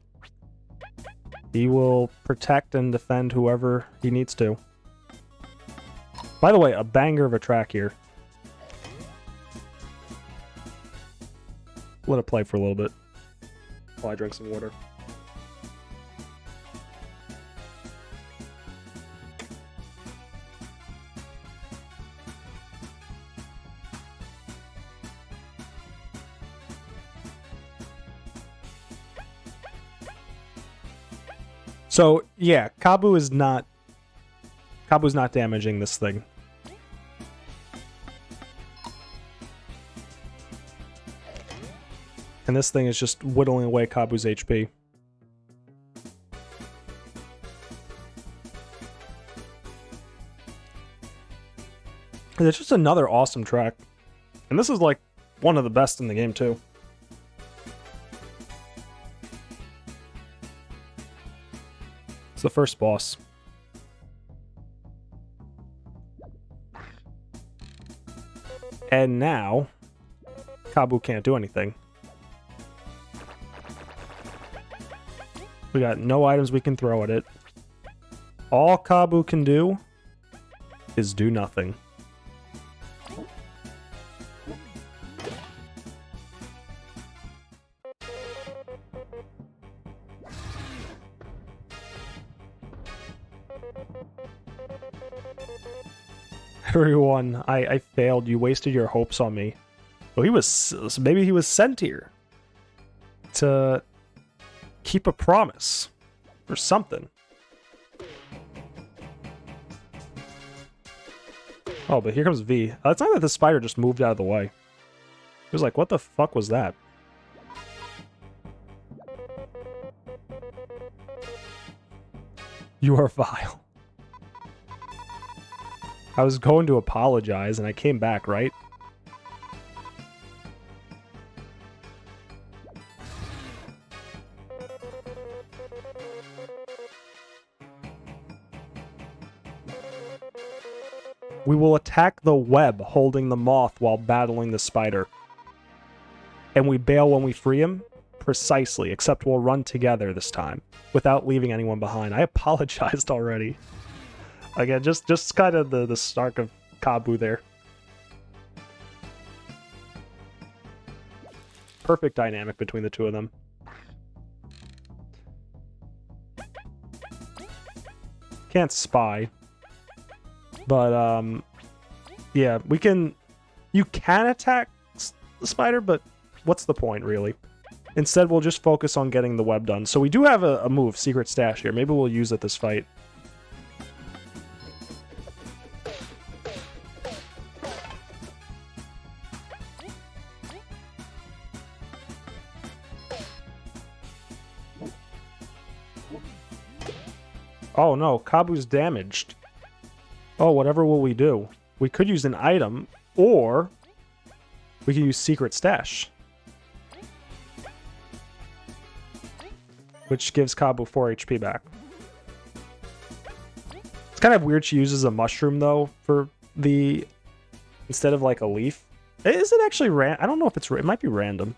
will protect and defend whoever he needs to. By the way, a banger of a track here. let it play for a little bit while I drink some water. So yeah, Kabu's not damaging this thing. And this thing is just whittling away Kabu's HP. And it's just another awesome track. And this is like one of the best in the game too. It's the first boss. And now, Kabu can't do anything. We got no items we can throw at it. All Kabu can do is do nothing. Everyone, I failed. You wasted your hopes on me. Well, maybe he was sent here to keep a promise or something. Oh, but here comes V. It's not that the spider just moved out of the way. He was like, what the fuck was that? You are vile. I was going to apologize and I came back, right? We will attack the web holding the moth while battling the spider. And we bail when we free him? Precisely, except we'll run together this time, without leaving anyone behind. I apologized already. Again, just kind of the start of Kabu there. Perfect dynamic between the two of them. Can't spy. But, yeah, we can... You can attack the spider, but what's the point, really? Instead, we'll just focus on getting the web done. So we do have a move, Secret Stash, here. Maybe we'll use it this fight. Oh no, Kabu's damaged. Oh, whatever will we do? We could use an item, or we can use Secret Stash, which gives Kabu 4 HP back. It's kind of weird she uses a mushroom, though, for the... instead of, like, a leaf. Is it actually I don't know if it's... It might be random.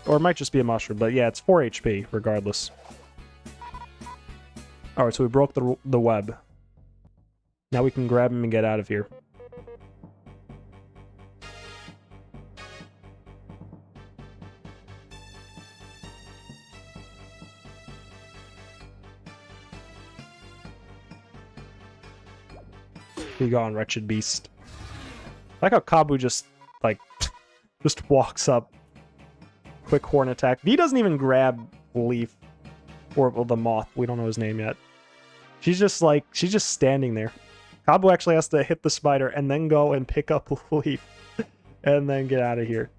Or it might just be a mushroom, but yeah, it's 4 HP, regardless. Alright, so we broke the web. Now we can grab him and get out of here. Be gone, wretched beast. I like how Kabu just, like, just walks up. Quick horn attack. V doesn't even grab Leaf. Or the moth. We don't know his name yet. She's just, like, she's just standing there. Kabu actually has to hit the spider and then go and pick up Leaf. And then get out of here.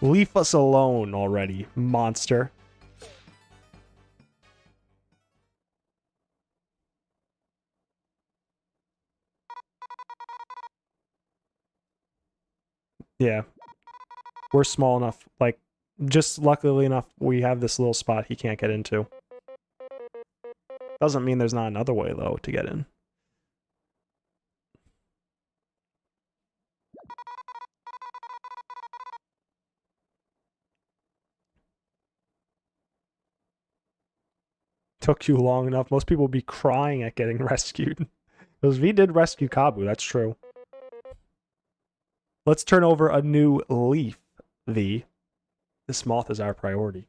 Leave us alone already, monster. Yeah. We're small enough, like, just luckily enough we have this little spot he can't get into. Doesn't mean there's not another way, though, to get in. Took you long enough. Most people would be crying at getting rescued. Because V did rescue Kabu, that's true. Let's turn over a new leaf, V. This moth is our priority.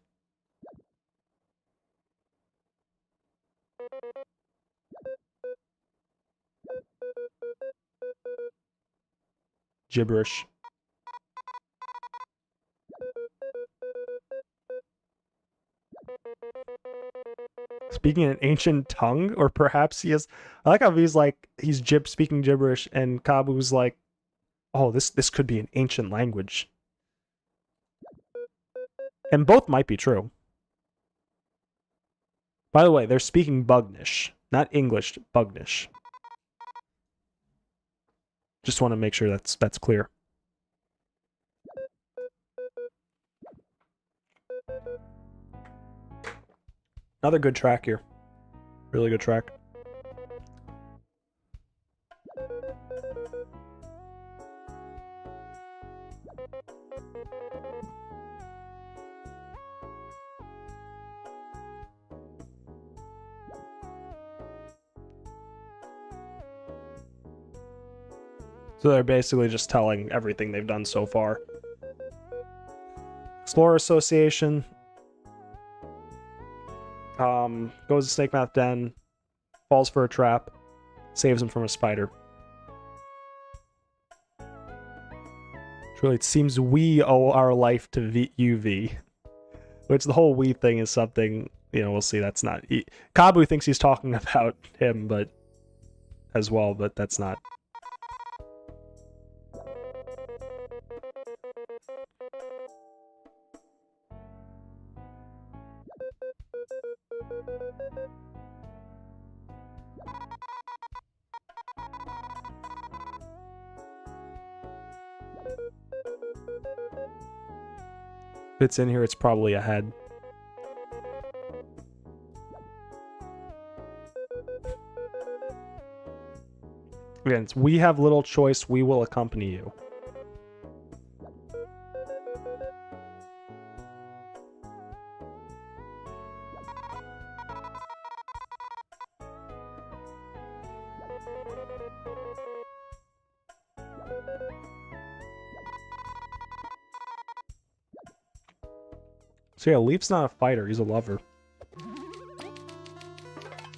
Gibberish. Speaking an ancient tongue, or perhaps he is. I like how V's like he's speaking gibberish, and Kabu's like, "Oh, this could be an ancient language." And both might be true. By the way, they're speaking Bugnish, not English. Bugnish. Just want to make sure that's clear. Another good track here. Really good track. So they're basically just telling everything they've done so far. Explorer Association. Goes to Snakemouth Den. Falls for a trap. Saves him from a spider. Truly, it seems we owe our life to UV. Which the whole we thing is something, you know, we'll see. That's not... Kabu thinks he's talking about him, but... as well, but that's not... If it's in here, it's probably ahead. Again, we have little choice, we will accompany you. So yeah, Leaf's not a fighter, he's a lover.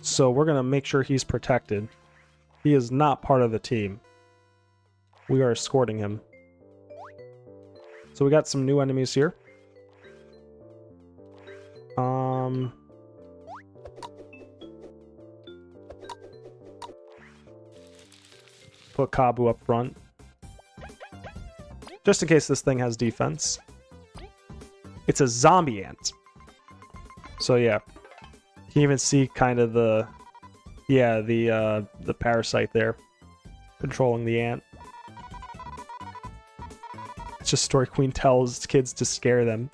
So we're gonna make sure he's protected. He is not part of the team. We are escorting him. So we got some new enemies here. Put Kabu up front. Just in case this thing has defense. It's a zombie ant. So yeah. You can even see kind of the... yeah, the parasite there. Controlling the ant. It's just Story Queen tells kids to scare them.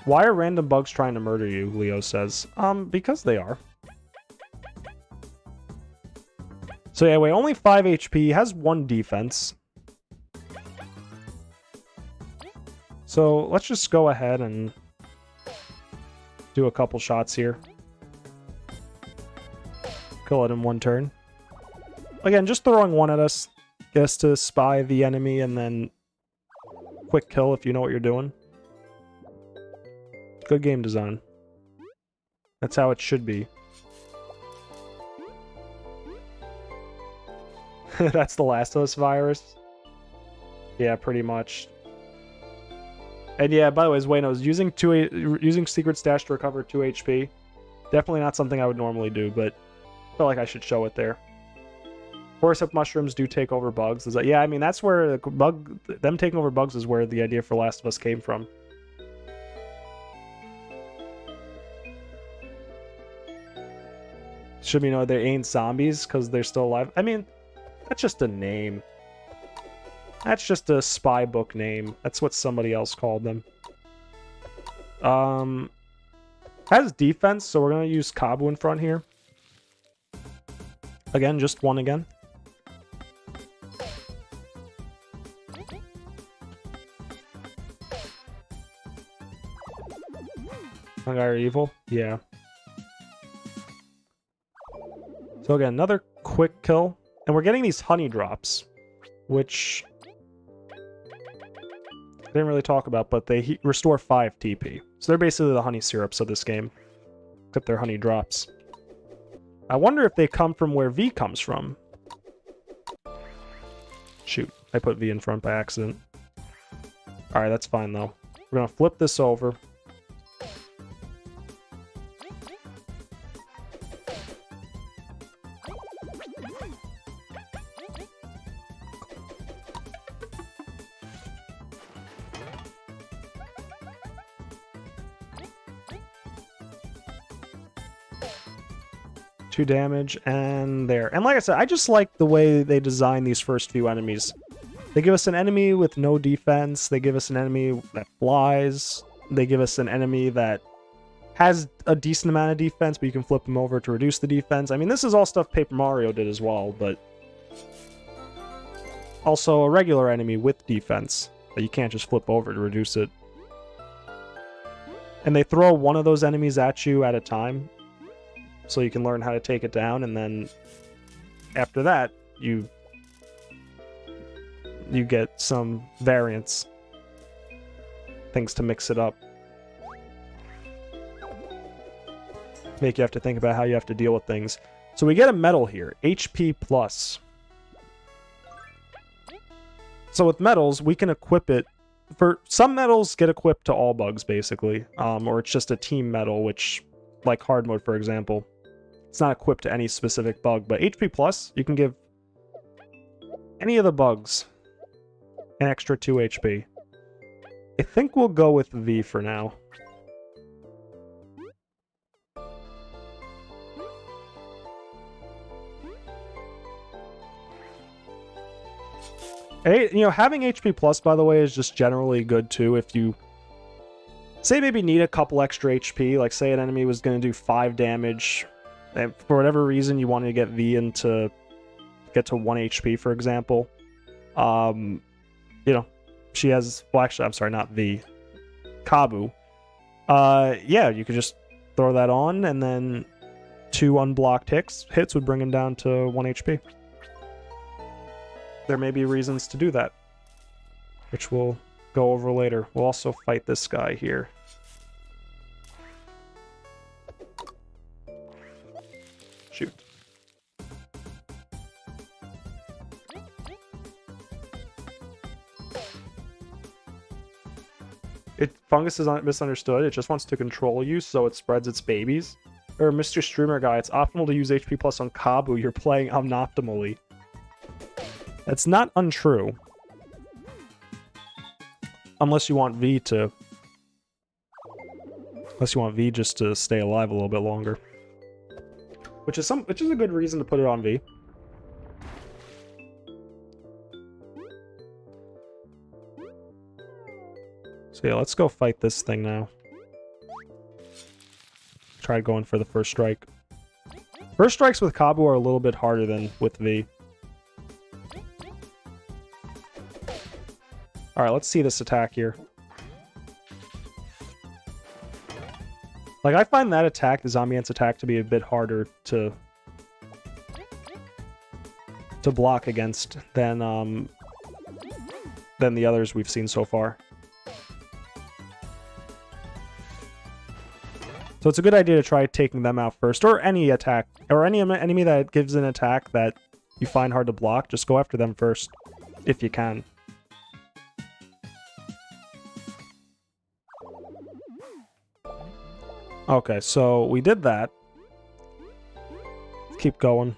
Why are random bugs trying to murder you, Leo says. Because they are. So yeah, wait, only 5 HP, has 1 defense. So let's just go ahead and do a couple shots here. Kill it in 1 turn. Again, just throwing 1 at us. Get us to spy the enemy and then quick kill if you know what you're doing. Good game design. That's how it should be. That's the Last of Us virus. Yeah, pretty much. And yeah, by the way, as Wayne knows, using Secret Stash to recover 2 HP, definitely not something I would normally do, but I felt like I should show it there. Cordyceps mushrooms do take over bugs. Is that, yeah, I mean, that's where them taking over bugs is where the idea for Last of Us came from. Should we know they ain't zombies because they're still alive? I mean, that's just a name. That's just a spy book name. That's what somebody else called them. Has defense, so we're gonna use Kabu in front here. Again, just 1 again. Fungi are evil? Yeah. So again, another quick kill. And we're getting these honey drops, which I didn't really talk about, but they restore 5 TP. So they're basically the honey syrups of this game, except they're honey drops. I wonder if they come from where V comes from. Shoot, I put V in front by accident. Alright, that's fine though. We're gonna flip this over. Two damage, and there. And like I said, I just like the way they design these first few enemies. They give us an enemy with no defense, they give us an enemy that flies, they give us an enemy that has a decent amount of defense, but you can flip them over to reduce the defense. I mean, this is all stuff Paper Mario did as well, but also a regular enemy with defense that you can't just flip over to reduce it. And they throw one of those enemies at you at a time, so you can learn how to take it down, and then after that, you get some variants. Things to mix it up. Make you have to think about how you have to deal with things. So we get a medal here, HP plus. So with medals, we can equip it. For some medals get equipped to all bugs, basically. Or it's just a team medal, which, like hard mode, for example, it's not equipped to any specific bug, but HP plus, you can give any of the bugs an extra 2 HP. I think we'll go with V for now. Hey, you know, having HP plus, by the way, is just generally good too. If you say maybe need a couple extra HP, like say an enemy was going to do 5 damage, and for whatever reason you wanted to get V into get to 1 HP, for example. You know, she has, well, actually, I'm sorry, not V, Kabu. Yeah, you could just throw that on, and then 2 unblocked hits would bring him down to 1 HP. There may be reasons to do that, which we'll go over later. We'll also fight this guy here. Shoot. Fungus is misunderstood. It just wants to control you, so it spreads its babies. Or Mr. Streamer Guy, it's optimal to use HP plus on Kabu. You're playing unoptimally. That's not untrue. Unless you want V to... Unless you want V just to stay alive a little bit longer. Which is a good reason to put it on V. So yeah, let's go fight this thing now. Try going for the first strike. First strikes with Kabu are a little bit harder than with V. Alright, let's see this attack here. Like, I find that attack, the Zombie Ants attack, to be a bit harder to block against than the others we've seen so far. So it's a good idea to try taking them out first, or any attack, or any enemy that gives an attack that you find hard to block, just go after them first, if you can. Okay, so we did that. Let's keep going.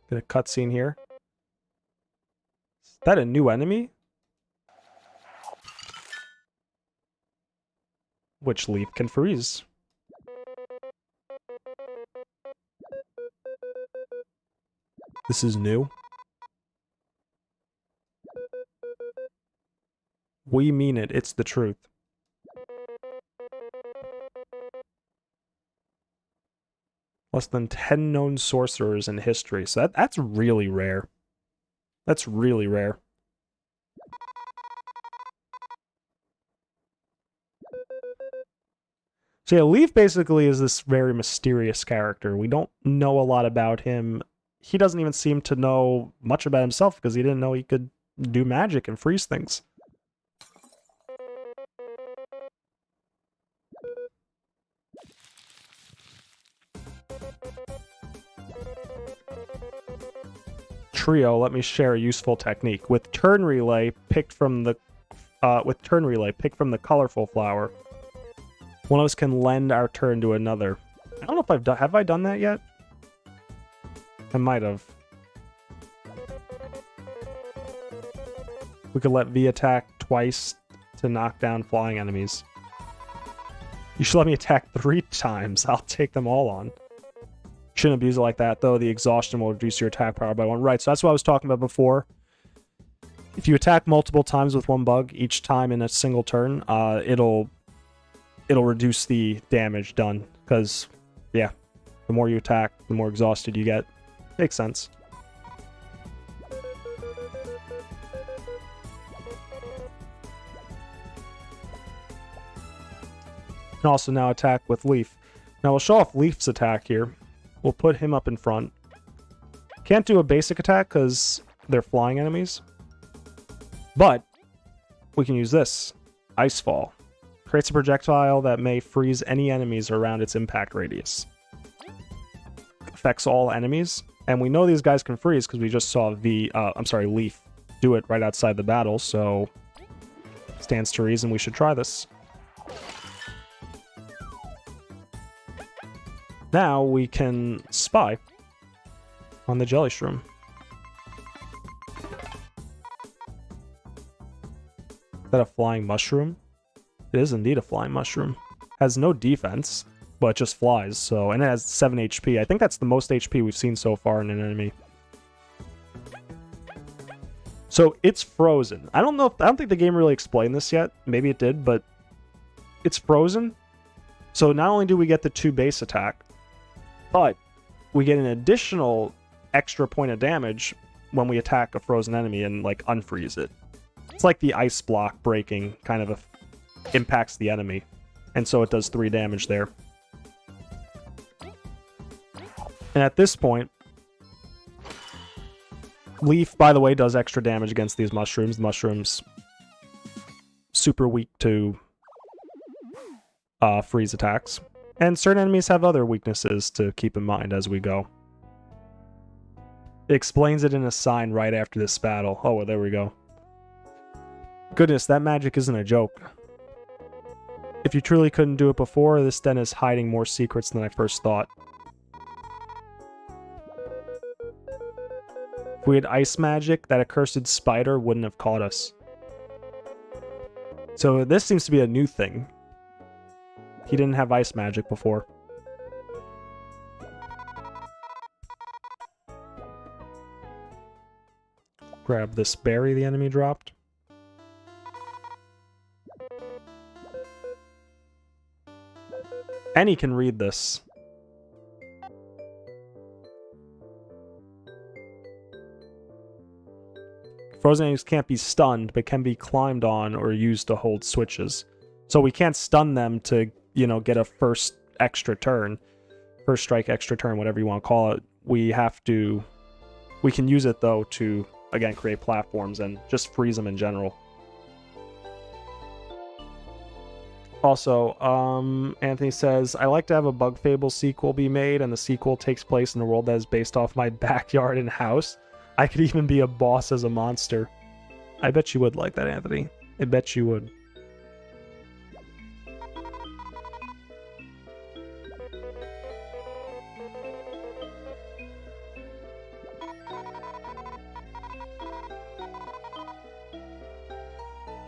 Get a cutscene here. Is that a new enemy? Which leaf can freeze? This is new. We mean it. It's the truth. Less than 10 known sorcerers in history. So that's really rare. That's really rare. So yeah, Leaf basically is this very mysterious character. We don't know a lot about him. He doesn't even seem to know much about himself because he didn't know he could do magic and freeze things. Trio, let me share a useful technique. With turn relay picked from the colorful flower, one of us can lend our turn to another. I don't know if have I done that yet? I might have. We could let V attack twice to knock down flying enemies. You should let me attack 3 times. I'll take them all on. Shouldn't abuse it like that, though. The exhaustion will reduce your attack power by 1. Right, so that's what I was talking about before. If you attack multiple times with one bug, each time in a single turn, it'll reduce the damage done. Because, yeah, the more you attack, the more exhausted you get. Makes sense. You can also now attack with Leaf. Now we'll show off Leaf's attack here. We'll put him up in front. Can't do a basic attack because they're flying enemies. But we can use this. Icefall. Creates a projectile that may freeze any enemies around its impact radius. Affects all enemies. And we know these guys can freeze because we just saw Leaf do it right outside the battle, so stands to reason we should try this. Now we can spy on the jelly shroom. Is that a flying mushroom? It is indeed a flying mushroom. Has no defense, but just flies, so, and it has 7 HP. I think that's the most HP we've seen so far in an enemy. So it's frozen. I don't think the game really explained this yet. Maybe it did, but it's frozen. So not only do we get the 2 base attack, but we get an additional extra point of damage when we attack a frozen enemy and, like, unfreeze it. It's like the ice block breaking kind of impacts the enemy. And so it does 3 damage there. And at this point, Leaf, by the way, does extra damage against these mushrooms. The mushrooms super weak to freeze attacks. And certain enemies have other weaknesses to keep in mind as we go. It explains it in a sign right after this battle. Oh, well, there we go. Goodness, that magic isn't a joke. If you truly couldn't do it before, this den is hiding more secrets than I first thought. If we had ice magic, that accursed spider wouldn't have caught us. So this seems to be a new thing. He didn't have ice magic before. Grab this berry the enemy dropped. And he can read this. Frozen enemies can't be stunned, but can be climbed on or used to hold switches. So we can't stun them to, you know, get a first strike extra turn, whatever you want to call it. We can use it, though, to, again, create platforms and just freeze them in general. Also, Anthony says, I like to have a Bug Fables sequel be made, and the sequel takes place in a world that is based off my backyard and house. I could even be a boss as a monster. I bet you would like that, Anthony. I bet you would.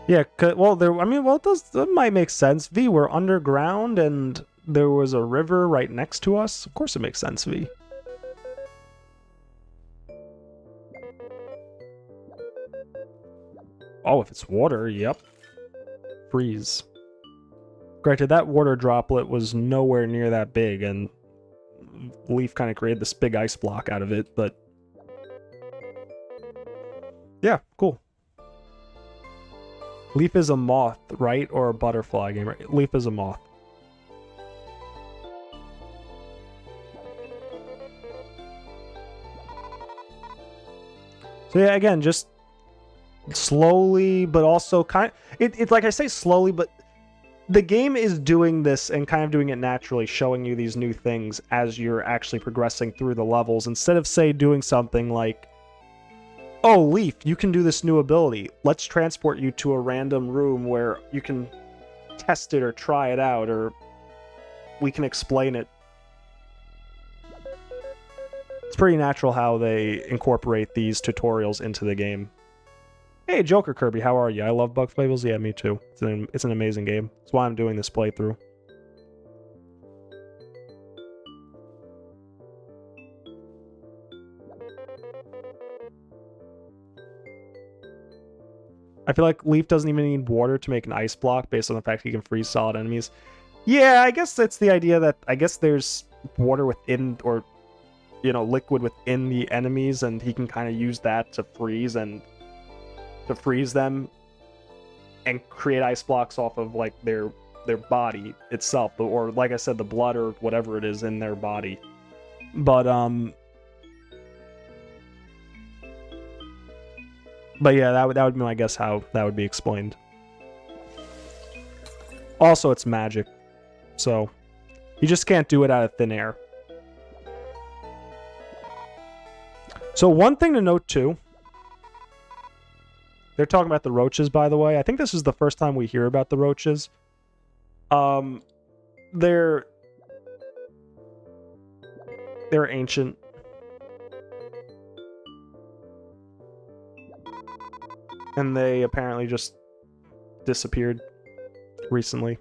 Yeah, well, that might make sense. V, we're underground and there was a river right next to us. Of course it makes sense, V. Oh, if it's water, yep. Freeze. Granted, that water droplet was nowhere near that big, and Leaf kind of created this big ice block out of it, but... yeah, cool. Leaf is a moth, right? Or a butterfly gamer. Leaf is a moth. So yeah, again, just slowly, but also it's like I say slowly, but the game is doing this and kind of doing it naturally, showing you these new things as you're actually progressing through the levels, instead of, say, doing something like, oh, Leaf, you can do this new ability. Let's transport you to a random room where you can test it or try it out, or we can explain it. It's pretty natural how they incorporate these tutorials into the game. Hey, Joker Kirby, how are you? I love Bug Fables. Yeah, me too. It's an amazing game. That's why I'm doing this playthrough. I feel like Leaf doesn't even need water to make an ice block based on the fact he can freeze solid enemies. Yeah, I guess it's the idea that I guess there's water within, or, you know, liquid within the enemies, and he can kind of use that to freeze them and create ice blocks off of like their body itself, or like I said, the blood or whatever it is in their body. But yeah, that would be my guess how that would be explained. Also, it's magic, so you just can't do it out of thin air. So one thing to note too, they're talking about the roaches, by the way. I think this is the first time we hear about the roaches. They're ancient. And they apparently just disappeared recently.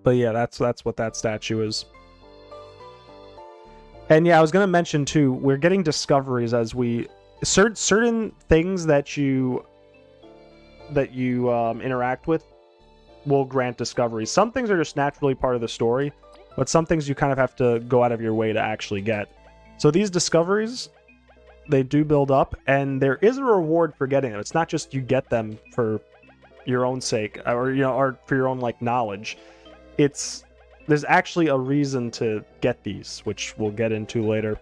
But yeah, that's what that statue is. And yeah, I was gonna mention too, we're getting discoveries as we certain things that you interact with will grant discoveries. Some things are just naturally part of the story, but some things you kind of have to go out of your way to actually get. So these discoveries, they do build up, and there is a reward for getting them. It's not just you get them for your own sake, or or for your own like knowledge. There's actually a reason to get these, which we'll get into later.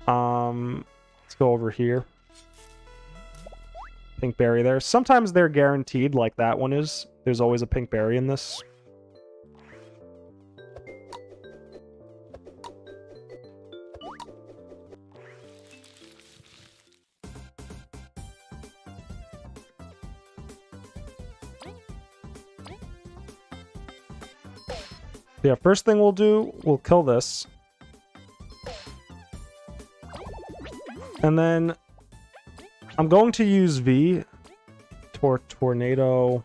Let's go over here. Pink berry there. Sometimes they're guaranteed, like that one is. There's always a pink berry in this. Yeah, first thing we'll do, we'll kill this. And then I'm going to use V, tornado,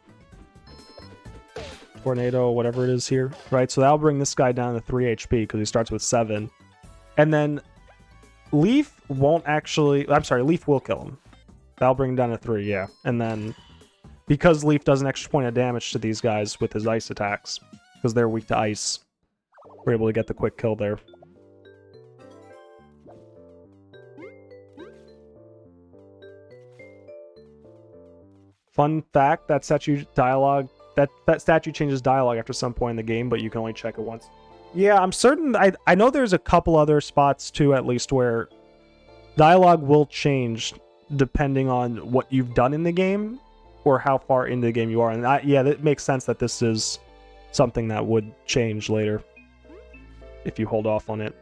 whatever it is here, right? So that'll bring this guy down to 3 HP because he starts with 7. And then Leaf won't actually, I'm sorry, Leaf will kill him. That'll bring him down to 3, yeah. And then because Leaf does an extra point of damage to these guys with his ice attacks, because they're weak to ice, we're able to get the quick kill there. Fun fact, that statue dialogue, that statue changes dialogue after some point in the game, but you can only check it once. Yeah, I'm certain, I know there's a couple other spots too, at least, where dialogue will change depending on what you've done in the game or how far into the game you are. And yeah, that makes sense that this is something that would change later if you hold off on it.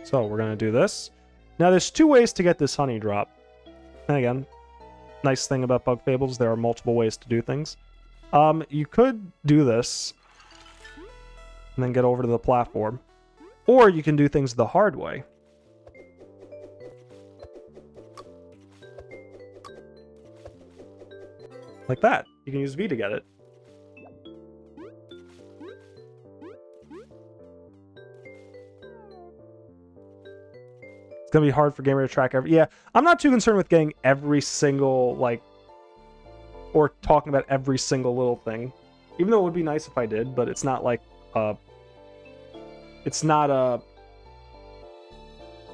So we're gonna do this. Now there's 2 ways to get this honey drop. And again, nice thing about Bug Fables, there are multiple ways to do things. You could do this and then get over to the platform, or you can do things the hard way. Like that. You can use V to get it. It's gonna be hard for Gamer to track every... Yeah, I'm not too concerned with getting every single, like... or talking about every single little thing. Even though it would be nice if I did, but it's not like, it's not an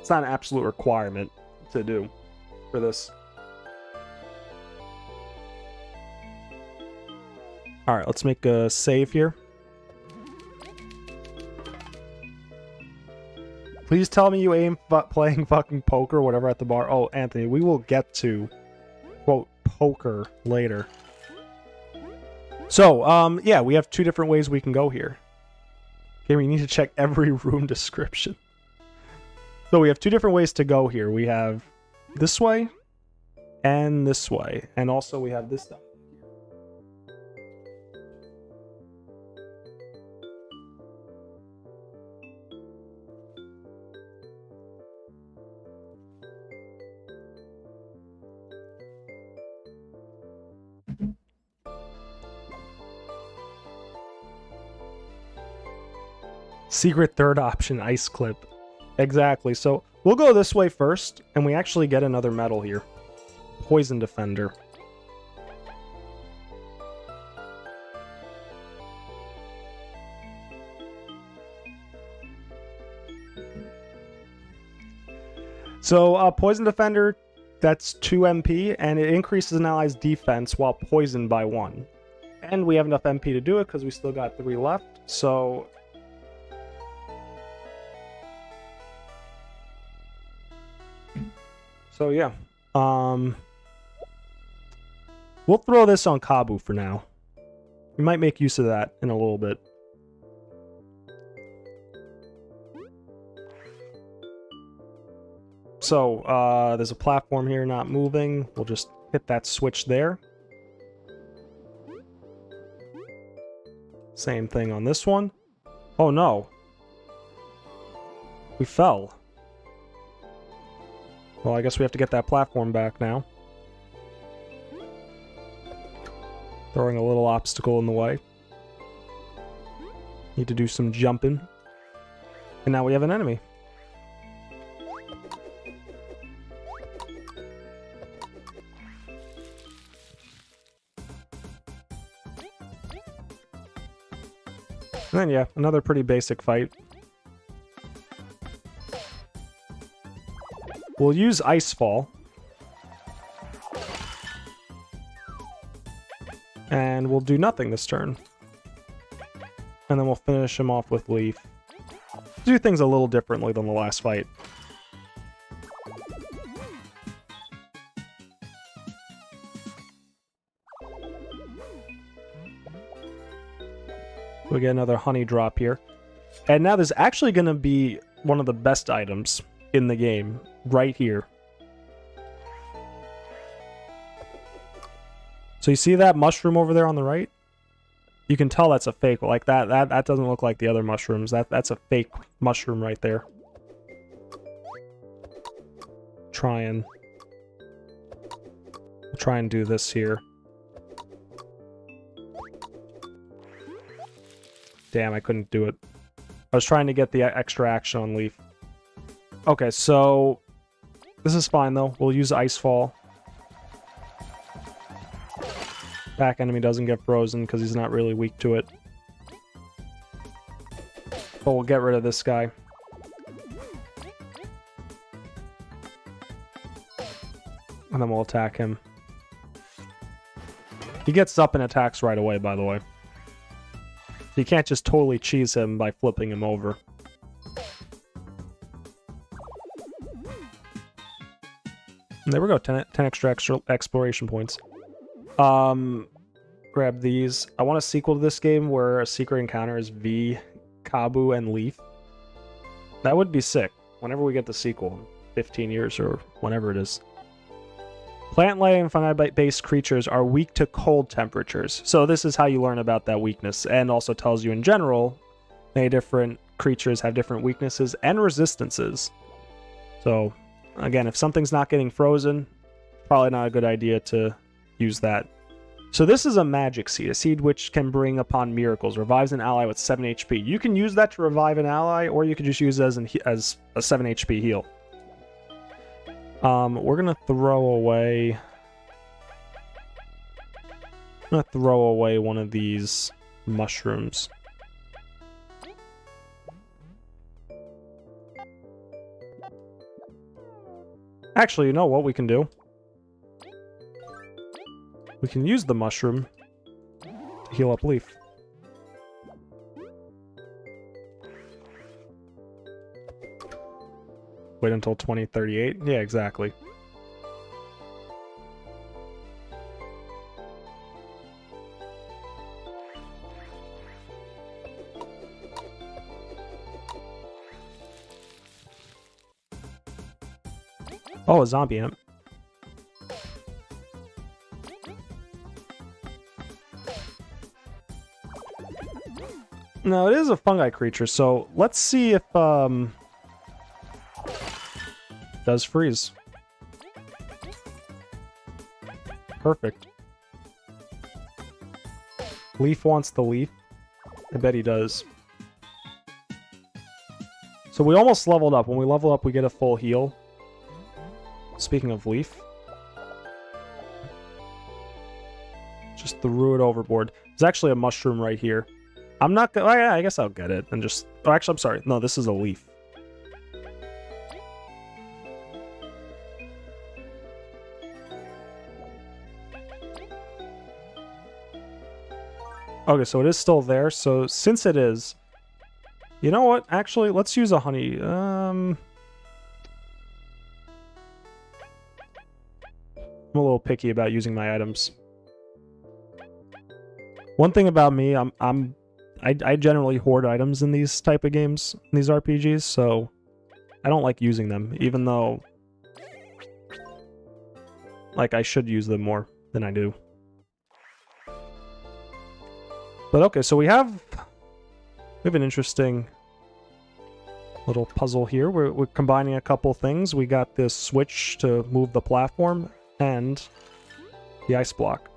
absolute requirement to do for this. Alright, let's make a save here. Please tell me you aim playing fucking poker, whatever, at the bar. Oh, Anthony, we will get to, quote, poker later. So, yeah, we have 2 different ways we can go here. Okay, we need to check every room description. So we have 2 different ways to go here. We have this way and this way. And also we have this stuff. Secret third option, ice clip. Exactly. So we'll go this way first, and we actually get another medal here. Poison Defender. So Poison Defender, that's 2 MP, and it increases an ally's defense while poisoned by 1. And we have enough MP to do it because we still got 3 left. So yeah, we'll throw this on Kabu for now. We might make use of that in a little bit. So, there's a platform here not moving. We'll just hit that switch there. Same thing on this one. Oh no. We fell. Well, I guess we have to get that platform back now. Throwing a little obstacle in the way. Need to do some jumping. And now we have an enemy. And then, yeah, another pretty basic fight. We'll use Icefall. And we'll do nothing this turn. And then we'll finish him off with Leaf. Do things a little differently than the last fight. We get another honey drop here. And now there's actually going to be one of the best items in the game right here. So you see that mushroom over there on the right? You can tell that's a fake. Like that doesn't look like the other mushrooms. That's a fake mushroom right there. Try and do this here. Damn, I couldn't do it. I was trying to get the extra action on Leaf. Okay, so this is fine though. We'll use Icefall. Back enemy doesn't get frozen because he's not really weak to it. But we'll get rid of this guy. And then we'll attack him. He gets up and attacks right away, by the way. You can't just totally cheese him by flipping him over. And there we go, 10 extra exploration points. Grab these. I want a sequel to this game where a secret encounter is V, Kabu, and Leaf. That would be sick. Whenever we get the sequel, 15 years or whenever it is. Plant, light, and fungi-based creatures are weak to cold temperatures. So this is how you learn about that weakness, and also tells you in general, many different creatures have different weaknesses and resistances. So, again, if something's not getting frozen, probably not a good idea to use that. So this is a magic seed, a seed which can bring upon miracles, revives an ally with 7 HP. You can use that to revive an ally, or you could just use it as a 7 HP heal. We're gonna throw away... I'm gonna throw away one of these mushrooms. Actually, you know what we can do? We can use the mushroom heal up Leaf. Wait until 2038? Yeah, exactly. Oh, a zombie imp. No, it is a fungi creature, so let's see if does freeze. Perfect. Leaf wants the leaf. I bet he does. So we almost leveled up. When we level up, we get a full heal. Speaking of Leaf. Just threw it overboard. There's actually a mushroom right here. I'm not gonna... Oh, yeah, I guess I'll get it. And just... Oh, actually, I'm sorry. No, this is a leaf. Okay, so it is still there. So since it is... You know what? Actually, let's use a honey. I'm a little picky about using my items. One thing about me, I generally hoard items in these type of games, in these RPGs, so I don't like using them, even though like I should use them more than I do. But okay, so we have an interesting little puzzle here. We're combining a couple things. We got this switch to move the platform and the ice block.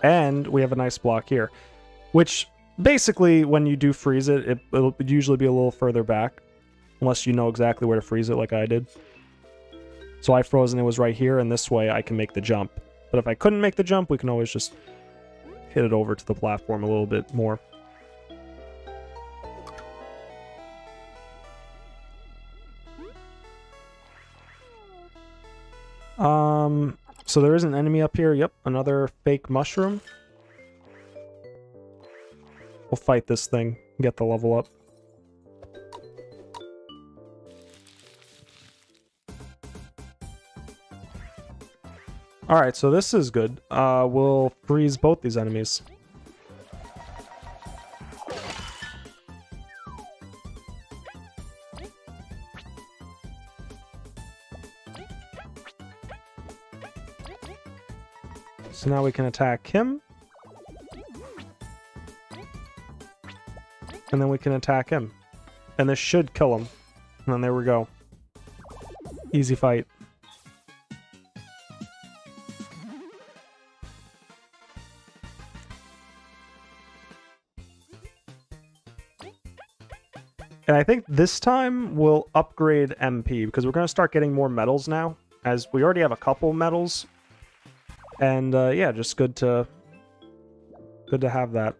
And we have an ice block here, which basically when you do freeze it, it'll usually be a little further back, unless you know exactly where to freeze it like I did. So I froze and it was right here, and this way I can make the jump. But if I couldn't make the jump, we can always just hit it over to the platform a little bit more. So there is an enemy up here. Yep, another fake mushroom. We'll fight this thing, get the level up. Alright, so this is good. We'll freeze both these enemies. So now we can attack him. And then we can attack him. And this should kill him. And then there we go. Easy fight. And I think this time we'll upgrade MP, because we're going to start getting more medals now, as we already have a couple medals. And yeah, just good to have that.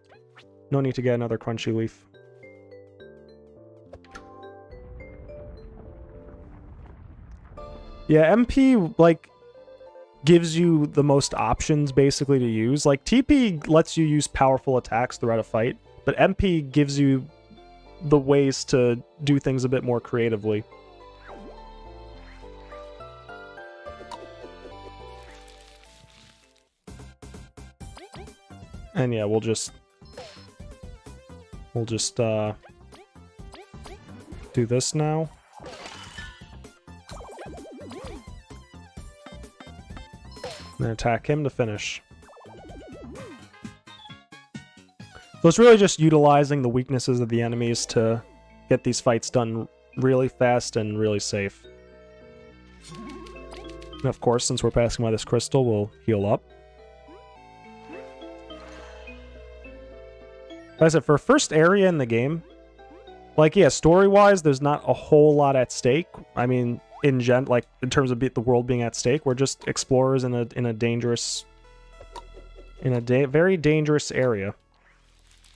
No need to get another crunchy leaf. Yeah, MP, like, gives you the most options, basically, to use. Like, TP lets you use powerful attacks throughout a fight, but MP gives you the ways to do things a bit more creatively. And yeah, we'll just do this now. And then attack him to finish. So it's really just utilizing the weaknesses of the enemies to get these fights done really fast and really safe. And of course, since we're passing by this crystal, we'll heal up. Like I said, for first area in the game, like, yeah, story-wise, there's not a whole lot at stake. I mean, in terms of the world being at stake, we're just explorers in a very dangerous area,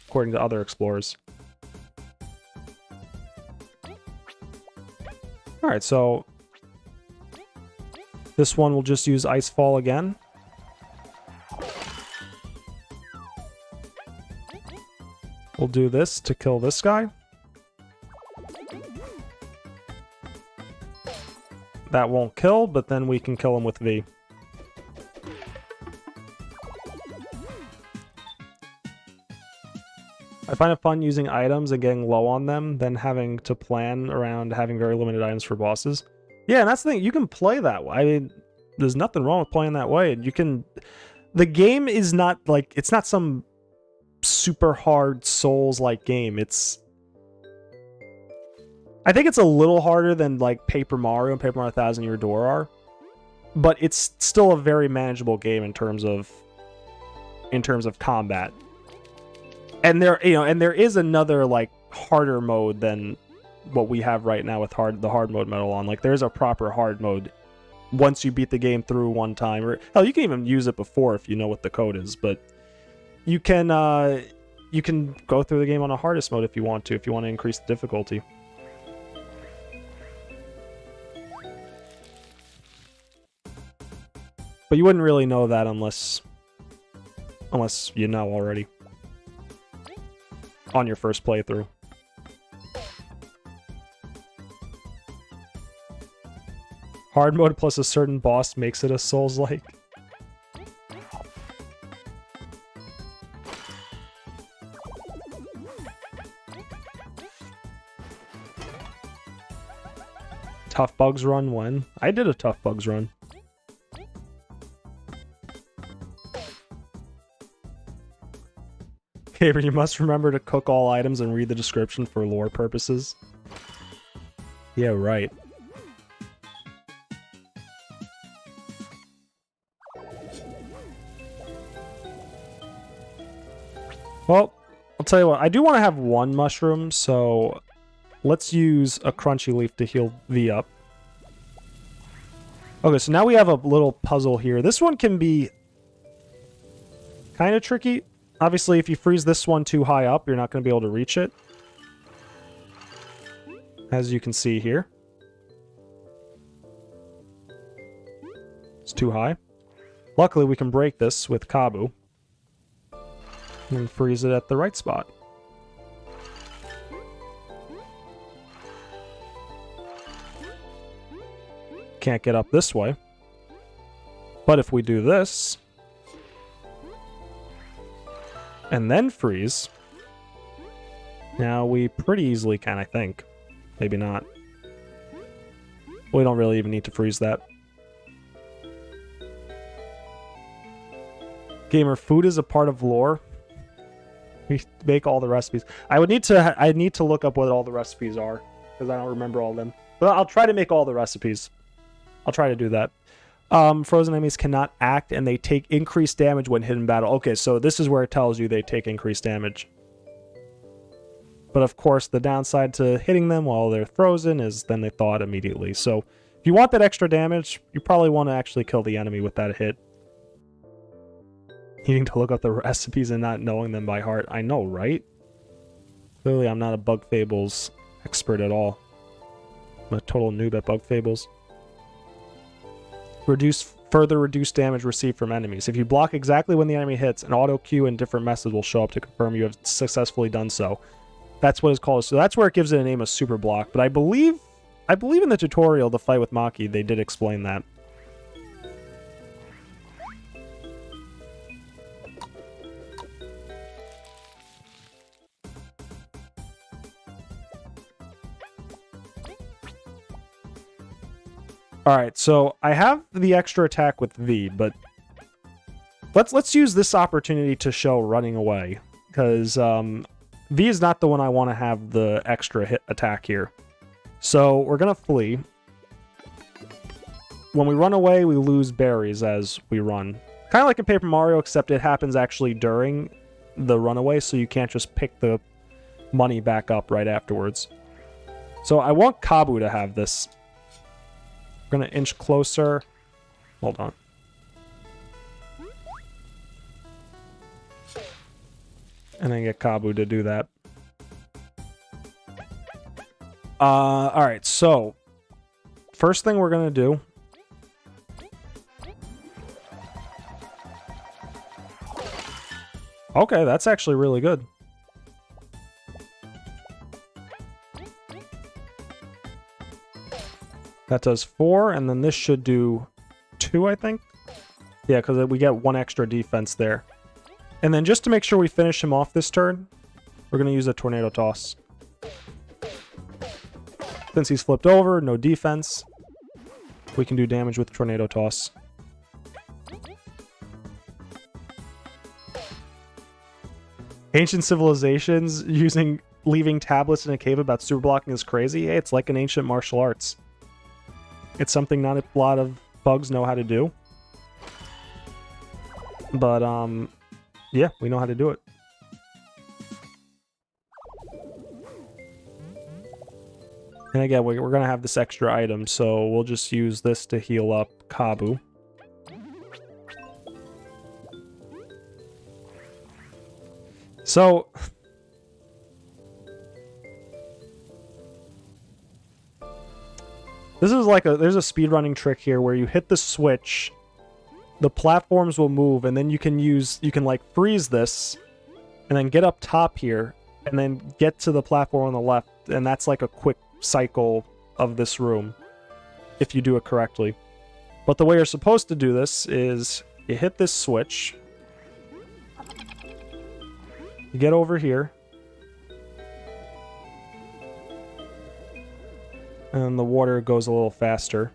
according to other explorers. All right, so this one will just use Icefall again. We'll do this to kill this guy. That won't kill, but then we can kill him with V. I find it fun using items and getting low on them, then having to plan around having very limited items for bosses. Yeah, and that's the thing, you can play that way. I mean, there's nothing wrong with playing that way. You can... The game is not like... It's not some super hard Souls-like game. It's... I think it's a little harder than like Paper Mario and Paper Mario 1000 Year Door are. But it's still a very manageable game in terms of combat. And there is another like harder mode than what we have right now with the hard mode metal on. Like there's a proper hard mode once you beat the game through one time, or hell, you can even use it before if you know what the code is. But you can go through the game on a hardest mode if you want to increase the difficulty. But you wouldn't really know that unless you know already on your first playthrough. Hard mode plus a certain boss makes it a Souls-like. Tough Bugs run when? I did a Tough Bugs run. Gamer, you must remember to cook all items and read the description for lore purposes. Yeah, right. Well, I'll tell you what, I do want to have one mushroom, so let's use a crunchy leaf to heal V up. Okay, so now we have a little puzzle here. This one can be kind of tricky. Obviously, if you freeze this one too high up, you're not going to be able to reach it. As you can see here. It's too high. Luckily, we can break this with Kabu. And freeze it at the right spot. Can't get up this way. But if we do this... and then freeze. Now we pretty easily can, I think. Maybe not. We don't really even need to freeze that. Gamer, food is a part of lore. We make all the recipes. I need to look up what all the recipes are, because I don't remember all of them. But I'll try to make all the recipes. I'll try to do that. Frozen enemies cannot act, and they take increased damage when hit in battle. Okay, so this is where it tells you they take increased damage. But of course, the downside to hitting them while they're frozen is then they thaw it immediately. So if you want that extra damage, you probably want to actually kill the enemy with that hit. Needing to look up the recipes and not knowing them by heart. I know, right? Clearly, I'm not a Bug Fables expert at all. I'm a total noob at Bug Fables. Further reduce damage received from enemies. If you block exactly when the enemy hits, an auto cue and different message will show up to confirm you have successfully done so. That's what it's called. So that's where it gives it a name of super block. But I believe in the tutorial, the fight with Maki, they did explain that. Alright, so I have the extra attack with V, but let's use this opportunity to show running away, because V is not the one I want to have the extra hit attack here. So we're going to flee. When we run away, we lose berries as we run. Kind of like in Paper Mario, except it happens actually during the runaway, so you can't just pick the money back up right afterwards. So I want Kabu to have this. We're going to inch closer. Hold on. And then get Kabu to do that. Alright, so first thing we're going to do okay, that's actually really good. That does 4, and then this should do 2, I think. Yeah, because we get 1 extra defense there. And then just to make sure we finish him off this turn, we're going to use a Tornado Toss. Since he's flipped over, no defense, we can do damage with Tornado Toss. Ancient civilizations leaving tablets in a cave about super blocking is crazy. Hey, it's like an ancient martial arts. It's something not a lot of bugs know how to do. But, yeah, we know how to do it. And again, we're going to have this extra item, so we'll just use this to heal up Kabu. So... this is like there's a speedrunning trick here where you hit the switch, the platforms will move, and then you can like freeze this, and then get up top here, and then get to the platform on the left, and that's like a quick cycle of this room, if you do it correctly. But the way you're supposed to do this is, you hit this switch, you get over here, and the water goes a little faster.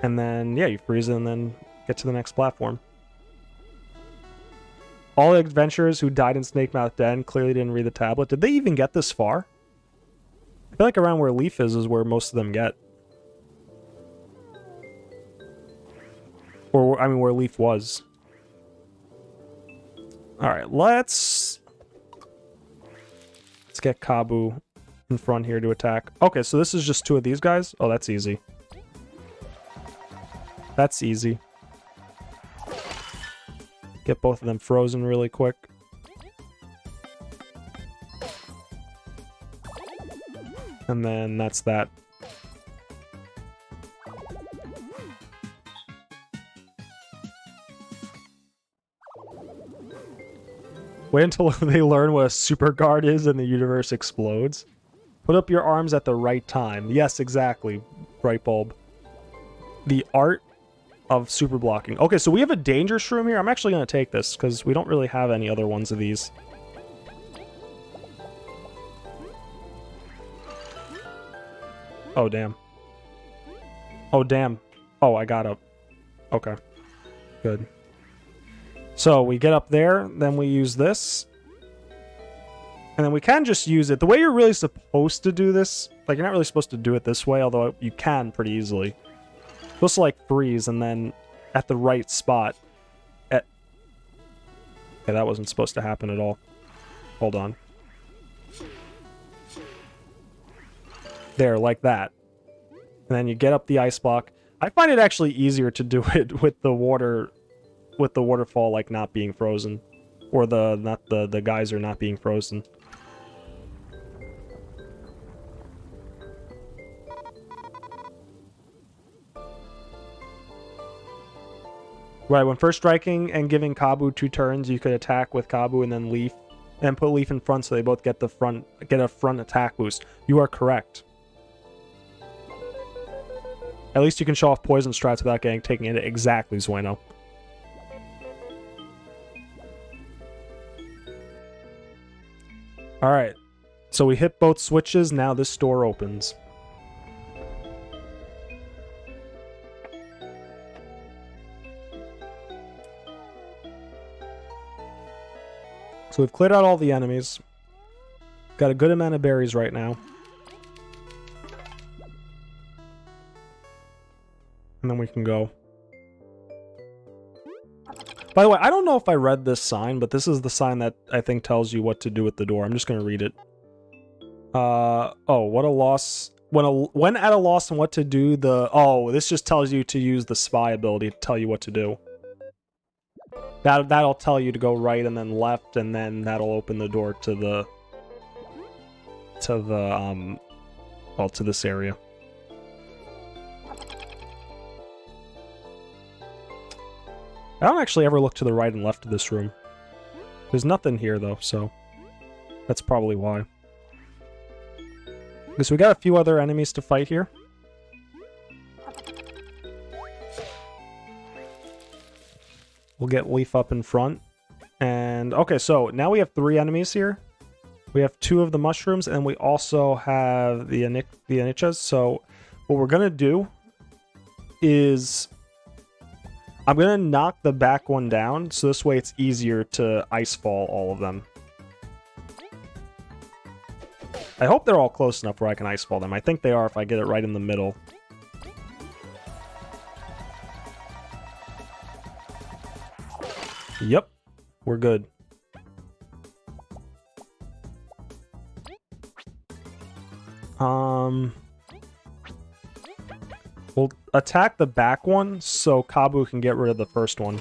And then, yeah, you freeze it and then get to the next platform. All the adventurers who died in Snakemouth Den clearly didn't read the tablet. Did they even get this far? I feel like around where Leaf is where most of them get. Or, I mean, where Leaf was. Alright, let's get Kabu in front here to attack. Okay, so this is just 2 of these guys? Oh, that's easy. That's easy. Get both of them frozen really quick. And then that's that. Wait until they learn what a super guard is and the universe explodes. Put up your arms at the right time. Yes, exactly, Brightbulb. The art of super blocking. Okay, so we have a danger shroom here. I'm actually going to take this because we don't really have any other ones of these. Oh, damn. Oh, damn. Oh, I got up. Okay. Good. So we get up there, then we use this. And then we can just use it. The way you're really supposed to do this, like, you're not really supposed to do it this way, although you can pretty easily. You're supposed to, like, freeze, and then at the right spot. Okay, that wasn't supposed to happen at all. Hold on. There, like that. And then you get up the ice block. I find it actually easier to do it with the waterfall, like, not being frozen. Or the geyser not being frozen. Right, when first striking and giving Kabu 2 turns, you could attack with Kabu and then Leaf, and put Leaf in front so they both get a front attack boost. You are correct. At least you can show off poison strats without taking it exactly, Zueno. Alright, so we hit both switches, now this door opens. So we've cleared out all the enemies. Got a good amount of berries right now. And then we can go. By the way, I don't know if I read this sign, but this is the sign that I think tells you what to do with the door. I'm just going to read it. Oh, what a loss. When at a loss on what to do, this just tells you to use the spy ability to tell you what to do. That'll tell you to go right and then left, and then that'll open the door to this area. I don't actually ever look to the right and left of this room. There's nothing here though, so that's probably why. Okay, so we got a few other enemies to fight here. We'll get Leaf up in front. And, okay, so now we have 3 enemies here. We have 2 of the mushrooms, and we also have the Anichas. So what we're going to do is I'm going to knock the back one down, so this way it's easier to icefall all of them. I hope they're all close enough where I can icefall them. I think they are if I get it right in the middle. Yep, we're good. We'll attack the back one so Kabu can get rid of the first one.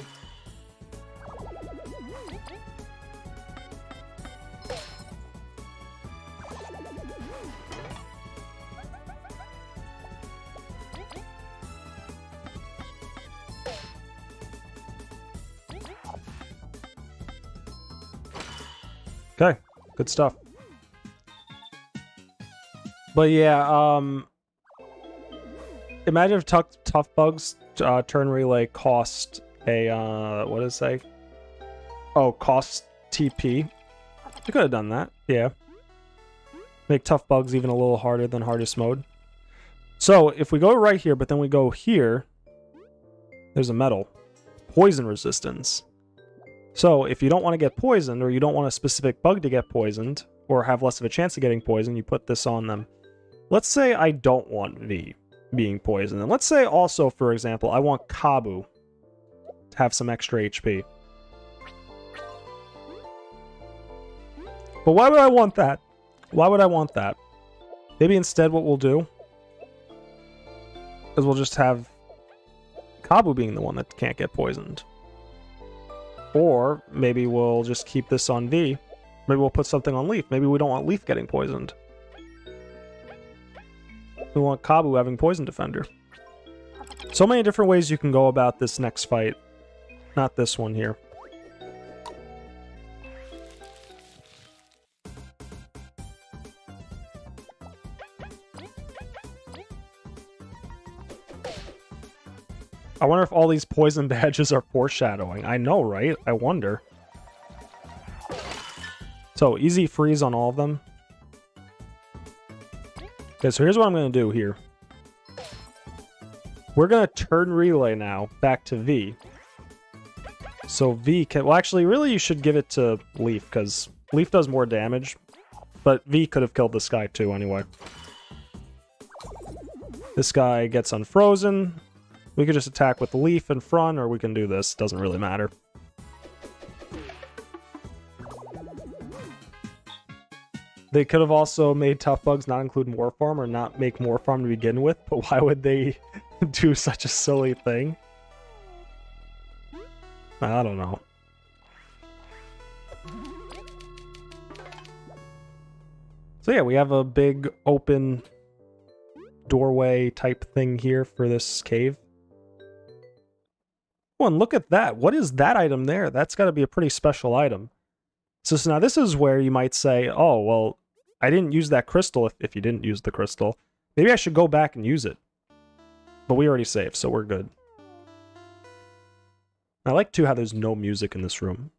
Okay, good stuff. But yeah, imagine if Tough Bug's turn relay cost a, what did it say? Oh, cost TP. I could have done that, yeah. Make Tough Bugs even a little harder than hardest mode. So, if we go right here, but then we go here, there's a medal. Poison resistance. So, if you don't want to get poisoned, or you don't want a specific bug to get poisoned, or have less of a chance of getting poisoned, you put this on them. Let's say I don't want V being poisoned. And let's say also, for example, I want Kabu to have some extra HP. But why would I want that? Why would I want that? Maybe instead what we'll do is we'll just have Kabu being the one that can't get poisoned. Or maybe we'll just keep this on V. Maybe we'll put something on Leaf. Maybe we don't want Leaf getting poisoned. We want Kabu having Poison Defender. So many different ways you can go about this next fight. Not this one here. I wonder if all these poison badges are foreshadowing. I know, right? I wonder. So, easy freeze on all of them. Okay, so here's what I'm going to do here. We're going to turn relay now back to V. So V can... Well, actually, really you should give it to Leaf, because Leaf does more damage. But V could have killed this guy too, anyway. This guy gets unfrozen. We could just attack with the Leaf in front, or we can do this. Doesn't really matter. They could have also made Tough Bugs not include Morpharm or not make Morpharm to begin with, but why would they do such a silly thing? I don't know. So yeah, we have a big open doorway type thing here for this cave. Oh, and look at that. What is that item there? That's got to be a pretty special item. So now this is where you might say, oh, well, I didn't use that crystal if you didn't use the crystal. Maybe I should go back and use it. But we already saved, so we're good. I like, too, how there's no music in this room.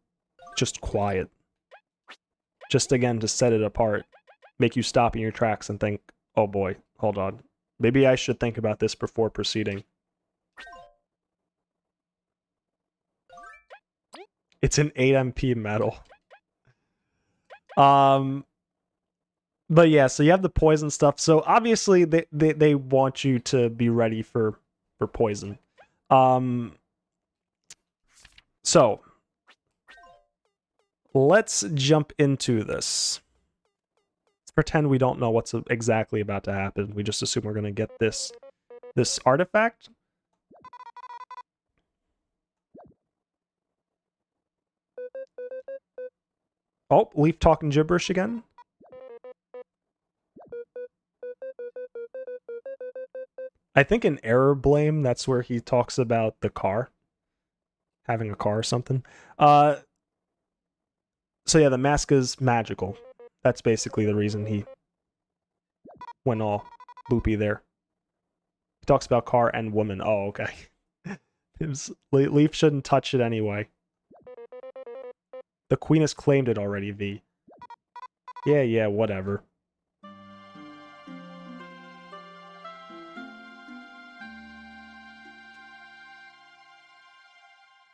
Just quiet. Just, again, to set it apart. Make you stop in your tracks and think, oh boy, hold on. Maybe I should think about this before proceeding. It's an 8 MP medal. But yeah, so you have the poison stuff. So obviously they want you to be ready for poison. So let's jump into this. Let's pretend we don't know what's exactly about to happen. We just assume we're going to get this artifact. Oh, Leaf talking gibberish again. I think in Error Blame, that's where he talks about the car. Having a car or something. So yeah, the mask is magical. That's basically the reason he went all loopy there. He talks about car and woman. Oh, okay. Leaf shouldn't touch it anyway. The queen has claimed it already, V. Yeah, whatever.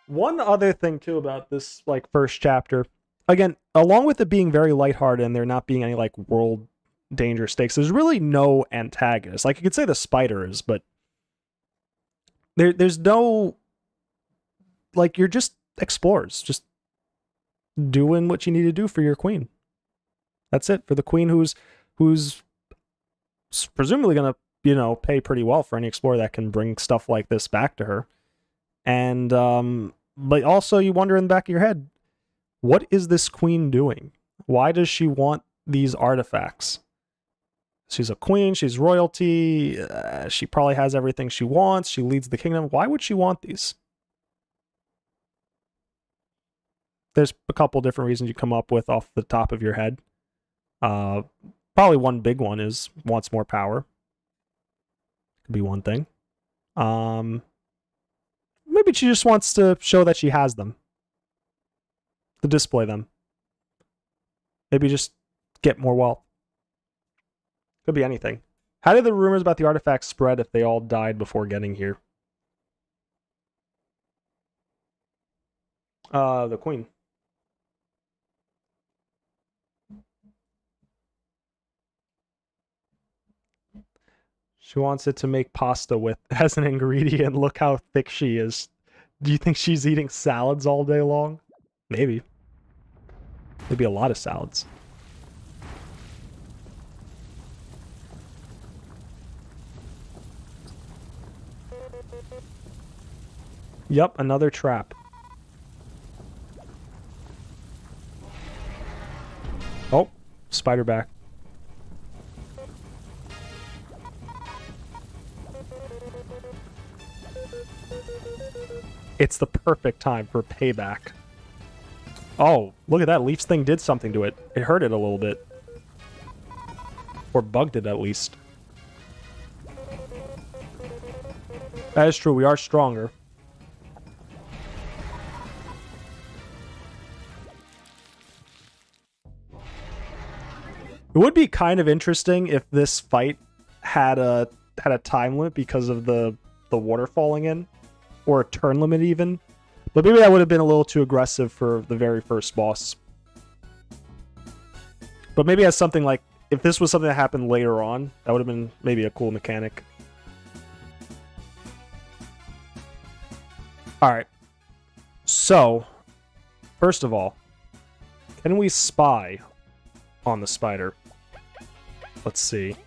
One other thing, too, about this, like, first chapter. Again, along with it being very lighthearted and there not being any, like, world danger stakes, there's really no antagonist. Like, you could say the spider is, but there's no... Like, you're just explorers. Just doing what you need to do for your queen. That's it. For the queen who's presumably going to, you know, pay pretty well for any explorer that can bring stuff like this back to her. And, but also you wonder in the back of your head, what is this queen doing? Why does she want these artifacts? She's a queen, she's royalty, she probably has everything she wants, she leads the kingdom. Why would she want these? There's a couple different reasons you come up with off the top of your head. Probably one big one is wants more power. Could be one thing. Maybe she just wants to show that she has them. To display them. Maybe just get more wealth. Could be anything. How did the rumors about the artifacts spread if they all died before getting here? The queen. She wants it to make pasta with as an ingredient. Look how thick she is. Do you think she's eating salads all day long? Maybe. Maybe a lot of salads. Yup, another trap. Oh, spider back. It's the perfect time for payback. Oh, look at that. Leaf's thing did something to it. It hurt it a little bit. Or bugged it, at least. That is true. We are stronger. It would be kind of interesting if this fight had a time limit because of the water falling in. Or a turn limit even. But maybe that would have been a little too aggressive for the very first boss. But maybe as something like, if this was something that happened later on, that would have been maybe a cool mechanic. Alright. So, first of all, can we spy on the spider? Let's see.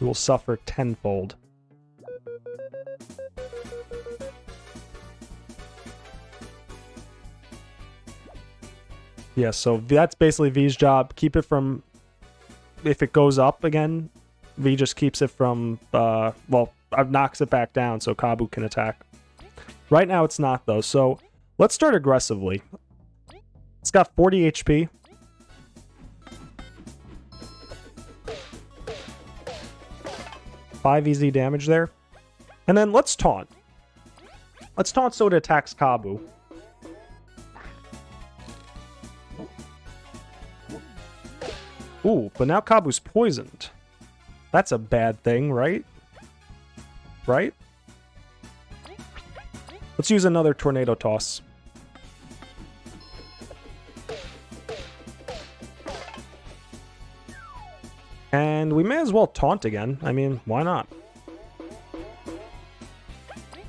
We will suffer tenfold. Yeah, so that's basically V's job. Keep it from... If it goes up again, V just keeps it from... well, knocks it back down so Kabu can attack. Right now it's not, though, so let's start aggressively. It's got 40 HP. Five easy damage there. And then let's taunt. Let's taunt so it attacks Kabu. Ooh, but now Kabu's poisoned. That's a bad thing, right? Right? Let's use another tornado toss. And we may as well taunt again. I mean, why not?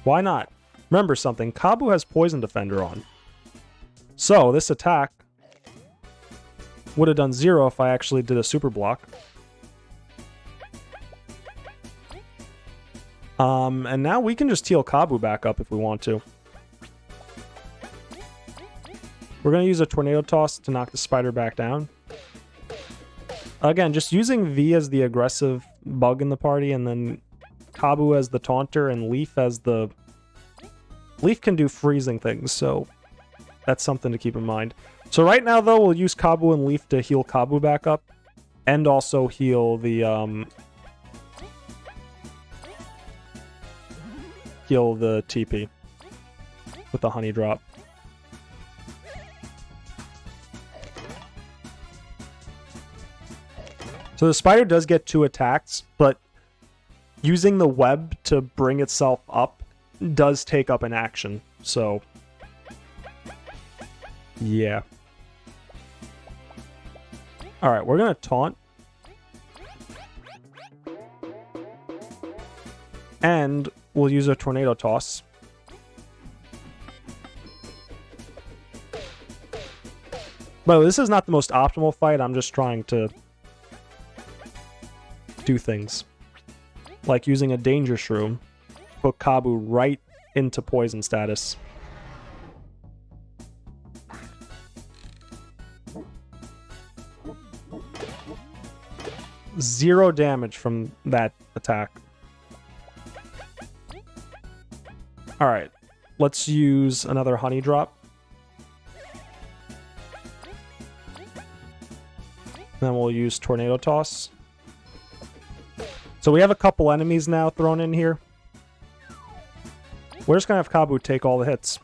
Why not? Remember something, Kabu has Poison Defender on. So, this attack would have done 0 if I actually did a super block. And now we can just heal Kabu back up if we want to. We're going to use a Tornado Toss to knock the spider back down. Again, just using V as the aggressive bug in the party, and then Kabu as the taunter, and Leaf as the Leaf can do freezing things, so that's something to keep in mind. So right now, though, we'll use Kabu and Leaf to heal Kabu back up, and also heal the TP with the honey drop. So the spider does get 2 attacks, but using the web to bring itself up does take up an action. So, yeah. Alright, we're going to taunt. And we'll use a tornado toss. But this is not the most optimal fight. I'm just trying to do things. Like using a danger shroom to put Kabu right into poison status. Zero damage from that attack. Alright, let's use another honey drop. Then we'll use tornado toss. So we have a couple enemies now thrown in here. We're just gonna have Kabu take all the hits.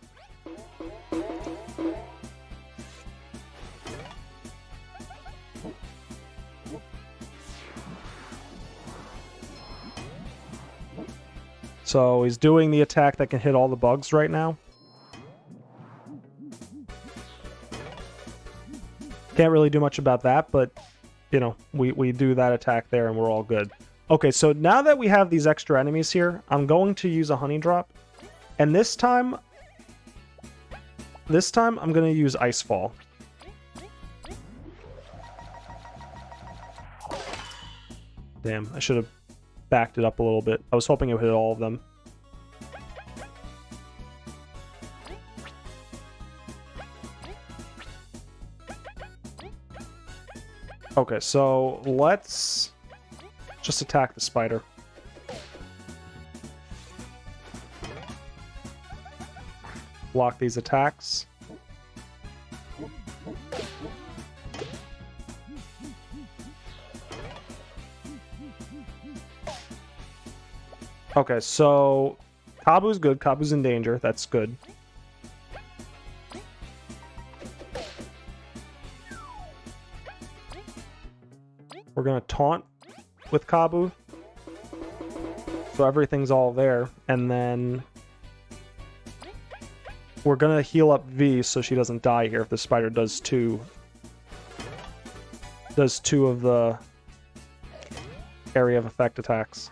So he's doing the attack that can hit all the bugs right now. Can't really do much about that, but, you know, we do that attack there and we're all good. Okay, so now that we have these extra enemies here, I'm going to use a honey drop. And this time I'm going to use Ice Fall. Damn, I should have backed it up a little bit. I was hoping it would hit all of them. Okay, so let's just attack the spider. Block these attacks. Okay, so Kabu's good. Kabu's in danger. That's good. We're going to taunt with Kabu. So everything's all there. And then we're going to heal up V so she doesn't die here if the spider does two of the area of effect attacks.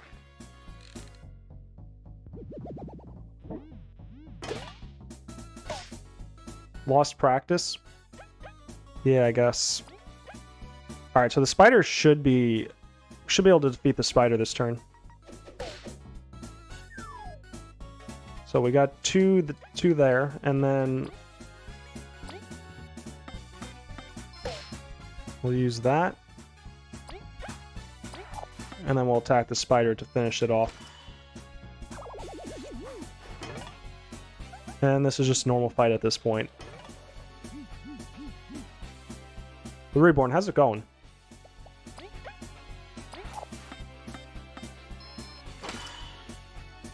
Lost practice? Yeah, I guess. Alright, so the spider should be able to defeat the spider this turn. So we got two there, and then we'll use that. And then we'll attack the spider to finish it off. And this is just a normal fight at this point. The Reborn, how's it going?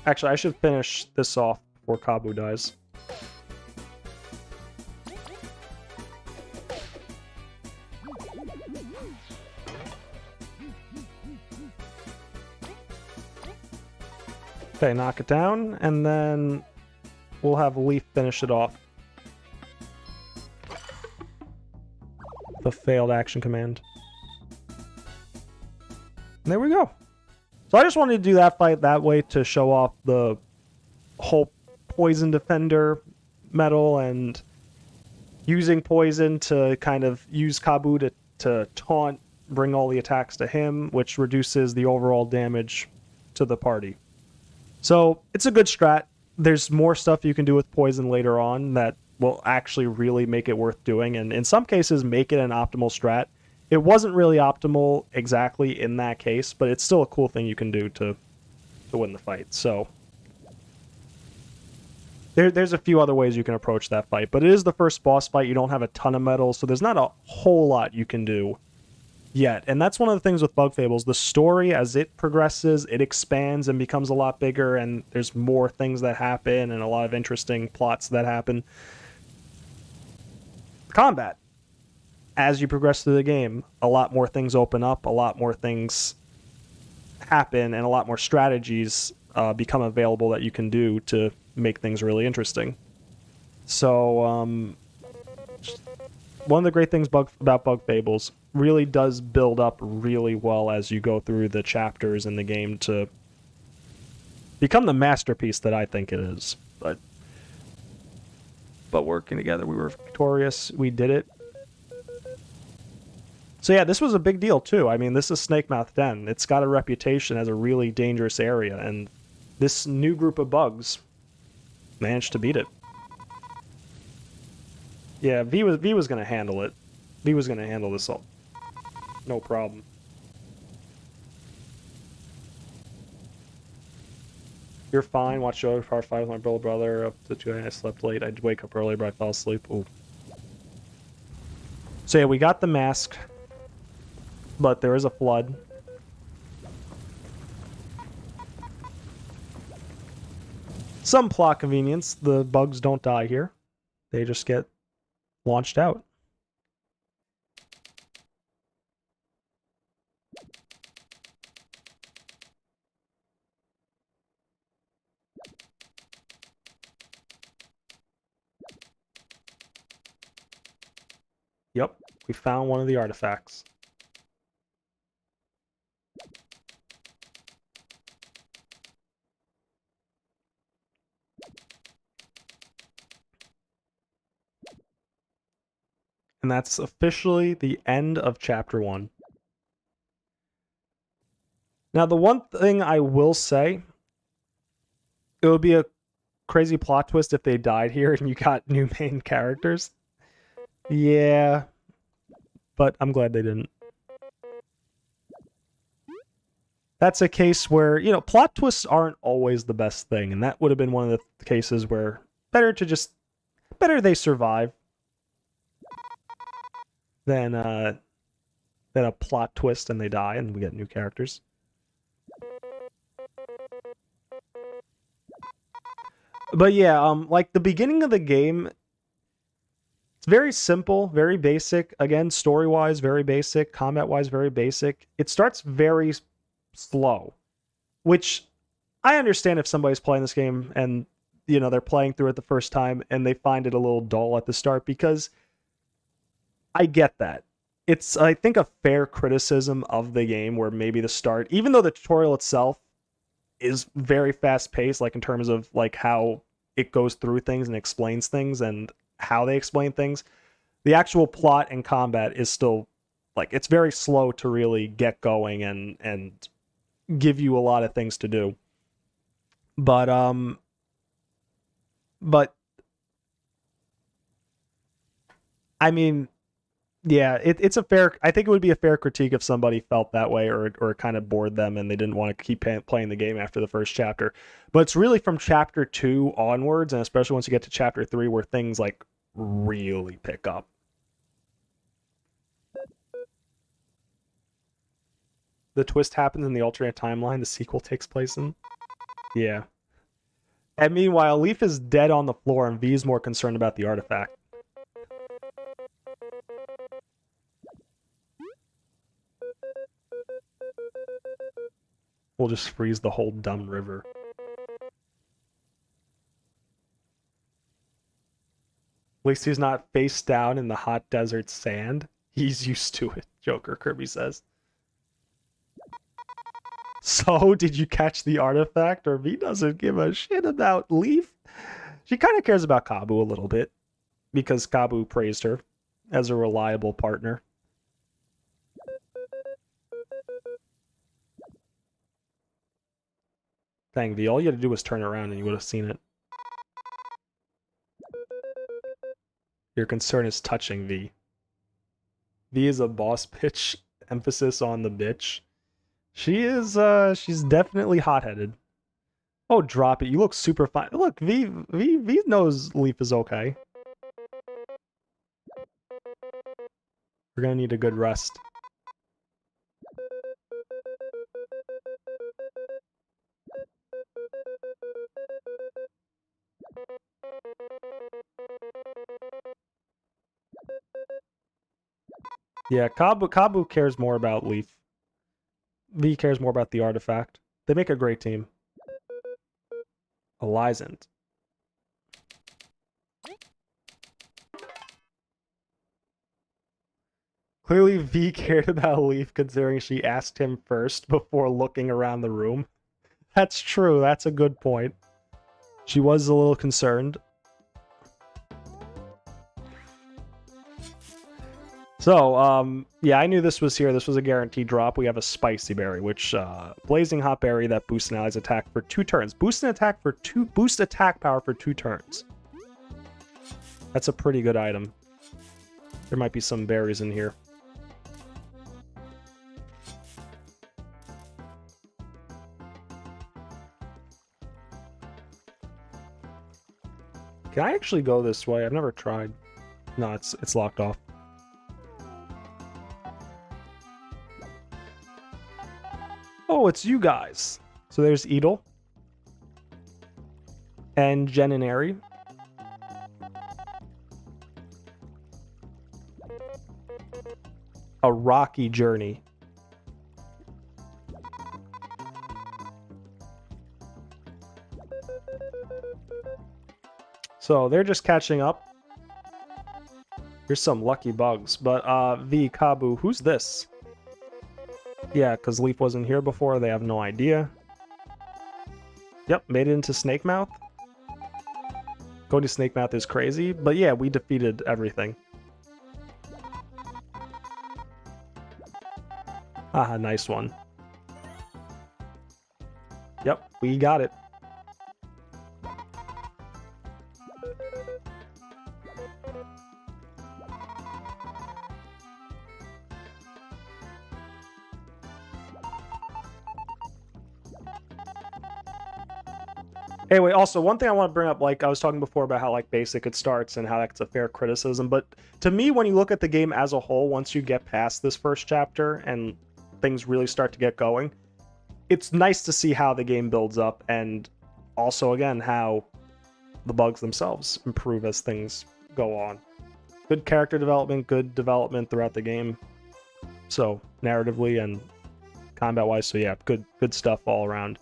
Actually, I should finish this off before Kabu dies. Okay, knock it down, and then we'll have Leaf finish it off. The failed action command. And there we go. So I just wanted to do that fight that way to show off the whole Poison Defender medal and using poison to kind of use Kabu to taunt, bring all the attacks to him, which reduces the overall damage to the party. So it's a good strat. There's more stuff you can do with poison later on that will actually really make it worth doing, and in some cases make it an optimal strat. It wasn't really optimal exactly in that case, but it's still a cool thing you can do to win the fight. So There's a few other ways you can approach that fight, but it is the first boss fight. You don't have a ton of medals, so there's not a whole lot you can do yet. And that's one of the things with Bug Fables. The story, as it progresses, it expands and becomes a lot bigger, and there's more things that happen and a lot of interesting plots that happen. Combat. As you progress through the game, a lot more things open up, a lot more things happen, and a lot more strategies become available that you can do to make things really interesting. So, one of the great things about Bug Fables really does build up really well as you go through the chapters in the game to become the masterpiece that I think it is. But working together, we were victorious. We did it. So yeah, this was a big deal too. I mean, this is Snakemouth Den. It's got a reputation as a really dangerous area, and this new group of bugs managed to beat it. Yeah, V was gonna handle it. V was gonna handle this all. No problem. You're fine. Watch show Part 5 with my little brother. Up to 2 I slept late. I'd wake up early, but I fell asleep. Ooh. So yeah, we got the mask, but there is a flood. Some plot convenience. The bugs don't die here. They just get launched out. Yep, we found one of the artifacts. And that's officially the end of Chapter 1. Now, the one thing I will say, it would be a crazy plot twist if they died here and you got new main characters. Yeah, but I'm glad they didn't. That's a case where, you know, plot twists aren't always the best thing, and that would have been one of the cases where better they survive than a plot twist and they die and we get new characters. But yeah, like the beginning of the game, it's very simple, very basic. Again, story-wise, very basic. Combat-wise, very basic. It starts very slow, which I understand if somebody's playing this game and, you know, they're playing through it the first time and they find it a little dull at the start, because I get that. It's, I think, a fair criticism of the game where maybe the start, even though the tutorial itself is very fast-paced, like in terms of like how it goes through things and explains things and how they explain things, the actual plot and combat is still, like, it's very slow to really get going and give you a lot of things to do. But I mean, yeah, it's a fair, I think it would be a fair critique if somebody felt that way or it kind of bored them and they didn't want to keep playing the game after the first chapter. But it's really from chapter 2 onwards, and especially once you get to chapter 3, where things like really pick up. The twist happens in the alternate timeline the sequel takes place in. Yeah. And meanwhile, Leaf is dead on the floor and V's more concerned about the artifact. We'll just freeze the whole dumb river. At least he's not face down in the hot desert sand. He's used to it, Joker, Kirby says. So, did you catch the artifact? Or V doesn't give a shit about Leaf? She kind of cares about Kabu a little bit, because Kabu praised her as a reliable partner. Dang, V, all you had to do was turn around and you would have seen it. Your concern is touching V. V is a boss bitch, emphasis on the bitch. She is, she's definitely hot-headed. Oh, drop it. You look super fine. Look, V knows Leaf is okay. We're gonna need a good rest. Yeah, Kabu cares more about Leaf. V cares more about the artifact. They make a great team. Elizant. Clearly V cared about Leaf considering she asked him first before looking around the room. That's true, that's a good point. She was a little concerned. So, yeah, I knew this was here. This was a guaranteed drop. We have a Spicy Berry, which, Blazing Hot Berry that boosts an ally's attack for 2 turns. Boost attack power for 2 turns. That's a pretty good item. There might be some berries in here. Can I actually go this way? I've never tried. No, it's locked off. Oh, it's you guys. So there's Edel. And Jen and Ari. A rocky journey. So they're just catching up. Here's some lucky bugs. But V, Kabu, who's this? Yeah, because Leaf wasn't here before. They have no idea. Yep, made it into Snakemouth. Going to Snakemouth is crazy. But yeah, we defeated everything. Haha, nice one. Yep, we got it. Anyway, also, one thing I want to bring up, like, I was talking before about how, like, basic it starts and how that's a fair criticism, but to me, when you look at the game as a whole, once you get past this first chapter and things really start to get going, it's nice to see how the game builds up, and also, again, how the bugs themselves improve as things go on. Good character development, good development throughout the game, so, narratively and combat-wise, so yeah, good stuff all around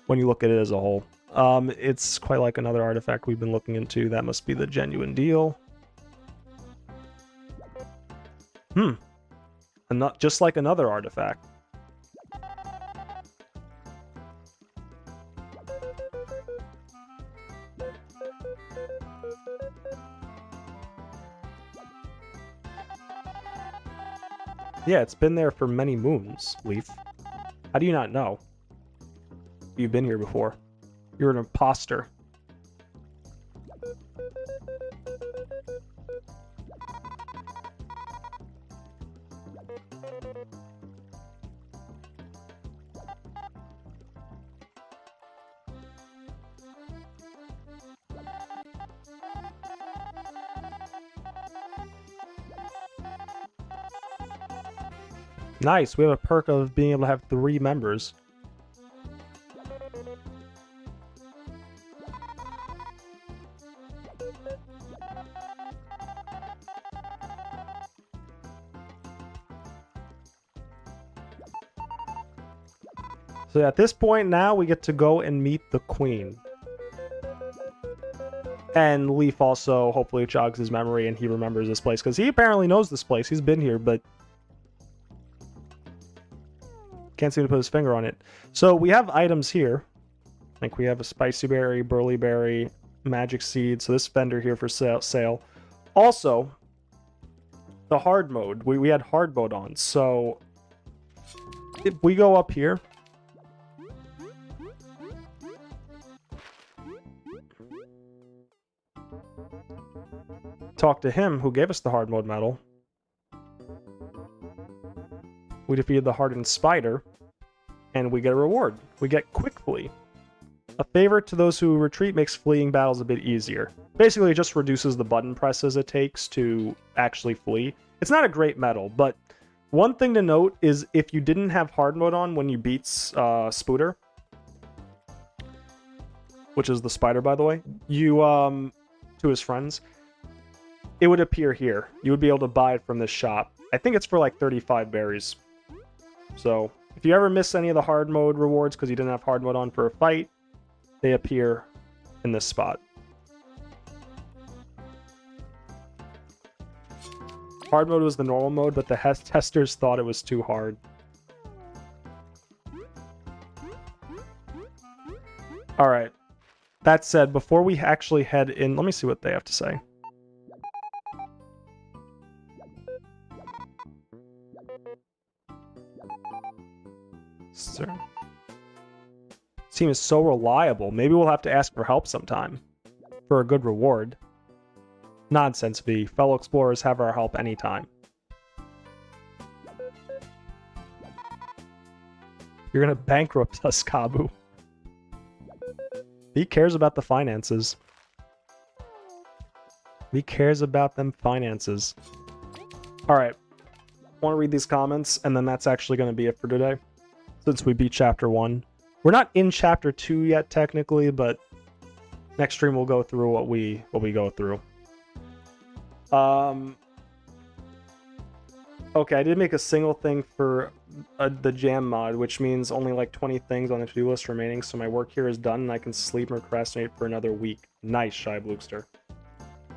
when you look at it as a whole. It's quite like another artifact we've been looking into. That must be the genuine deal. Not just like another artifact. Yeah, it's been there for many moons, Leaf. How do you not know? You've been here before. You're an imposter. Nice, we have a perk of being able to have 3 members. So at this point now, we get to go and meet the Queen. And Leaf also hopefully jogs his memory and he remembers this place, because he apparently knows this place. He's been here, but can't seem to put his finger on it. So we have items here. I think we have a Spicy Berry, Burly Berry, Magic Seed. So this vendor here for sale. Also, the hard mode. We had hard mode on. So if we go up here, talk to him who gave us the hard mode medal. We defeated the hardened spider, and we get a reward. We get Quick Flee. A favor to those who retreat makes fleeing battles a bit easier. Basically, it just reduces the button presses it takes to actually flee. It's not a great medal, but one thing to note is if you didn't have hard mode on when you beat SPUDER, which is the spider, by the way, you, to his friends, it would appear here. You would be able to buy it from this shop. I think it's for like 35 berries. So if you ever miss any of the hard mode rewards because you didn't have hard mode on for a fight, they appear in this spot. Hard mode was the normal mode, but the testers thought it was too hard. Alright. That said, before we actually head in, let me see what they have to say. Sir. Team is so reliable. Maybe we'll have to ask for help sometime. For a good reward. Nonsense, V. Fellow explorers have our help anytime. You're gonna bankrupt us, Kabu. V cares about the finances. V cares about them finances. Alright. I want to read these comments, and then that's actually going to be it for today. Since we beat Chapter 1. We're not in Chapter 2 yet, technically, but next stream we'll go through what we go through. Okay, I did make a single thing for the jam mod, which means only like 20 things on the to-do list remaining, so my work here is done and I can sleep and procrastinate for another week. Nice, Shy Bluester.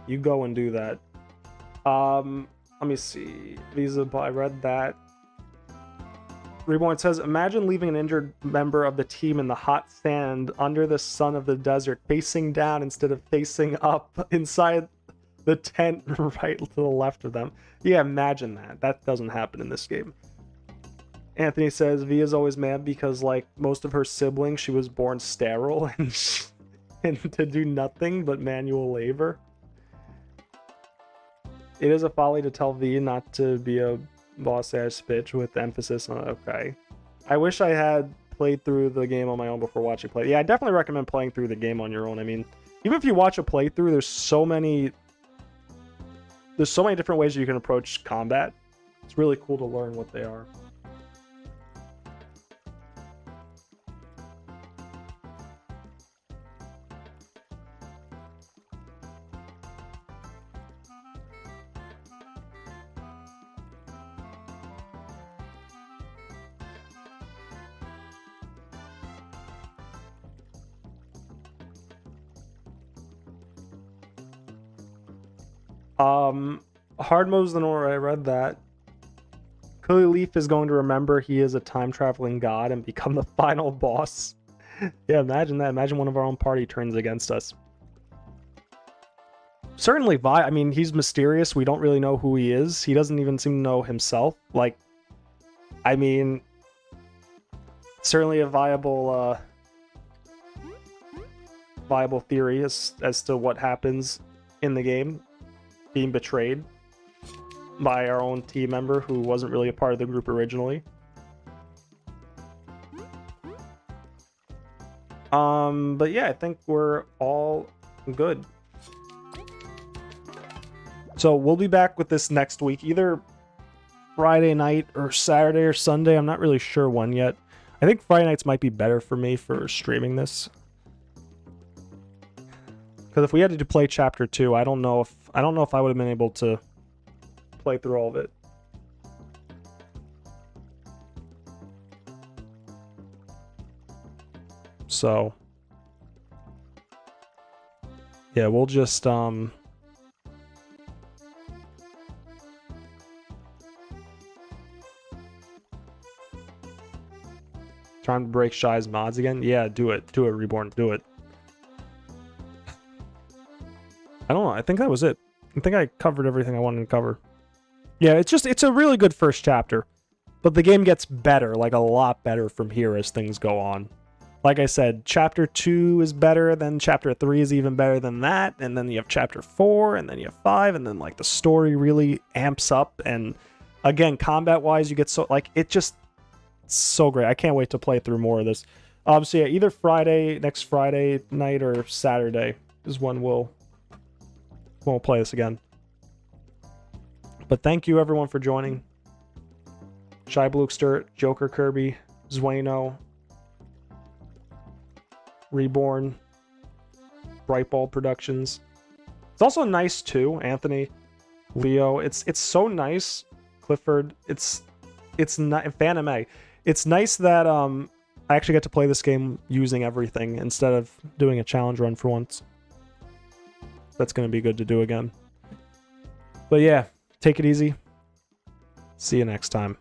You go and do that. Let me see. Visa, I read that. Reborn says, imagine leaving an injured member of the team in the hot sand under the sun of the desert, facing down instead of facing up inside the tent right to the left of them. Yeah, imagine that. That doesn't happen in this game. Anthony says, Via's always mad because, like, most of her siblings, she was born sterile and to do nothing but manual labor. It is a folly to tell V not to be a boss-ass bitch with emphasis on okay. I wish I had played through the game on my own before watching play. Yeah, I definitely recommend playing through the game on your own. I mean, even if you watch a playthrough, there's so many different ways you can approach combat. It's really cool to learn what they are. Hard mode's the normal. I read that. Clearly Leaf is going to remember he is a time-traveling god and become the final boss. Yeah, imagine that. Imagine one of our own party turns against us. Certainly, I mean, he's mysterious. We don't really know who he is. He doesn't even seem to know himself. Like, I mean, certainly a viable theory as to what happens in the game. Being betrayed by our own team member who wasn't really a part of the group originally. But yeah, I think we're all good. So we'll be back with this next week, either Friday night or Saturday or Sunday. I'm not really sure when yet. I think Friday nights might be better for me for streaming this. Because if we had to play Chapter 2, I don't know if I would have been able to play through all of it. So yeah, we'll just trying to break Shy's mods again. Yeah, do it, Reborn, do it. I don't know. I think that was it. I think I covered everything I wanted to cover. Yeah, it's a really good first chapter. But the game gets better, like a lot better from here as things go on. Like I said, Chapter 2 is better, then Chapter 3 is even better than that, and then you have Chapter 4, and then you have 5, and then like the story really amps up, and again, combat-wise, you get so, like, it's so great. I can't wait to play through more of this. So yeah, either next Friday night or Saturday is when we'll play this again. But thank you everyone for joining. Shy Blukester, Joker Kirby, Zueno, Reborn, Brightball Productions. It's also nice too, Anthony, Leo. It's so nice, Clifford. It's not Phantom A. It's nice that I actually get to play this game using everything instead of doing a challenge run for once. That's gonna be good to do again. But yeah, take it easy. See you next time.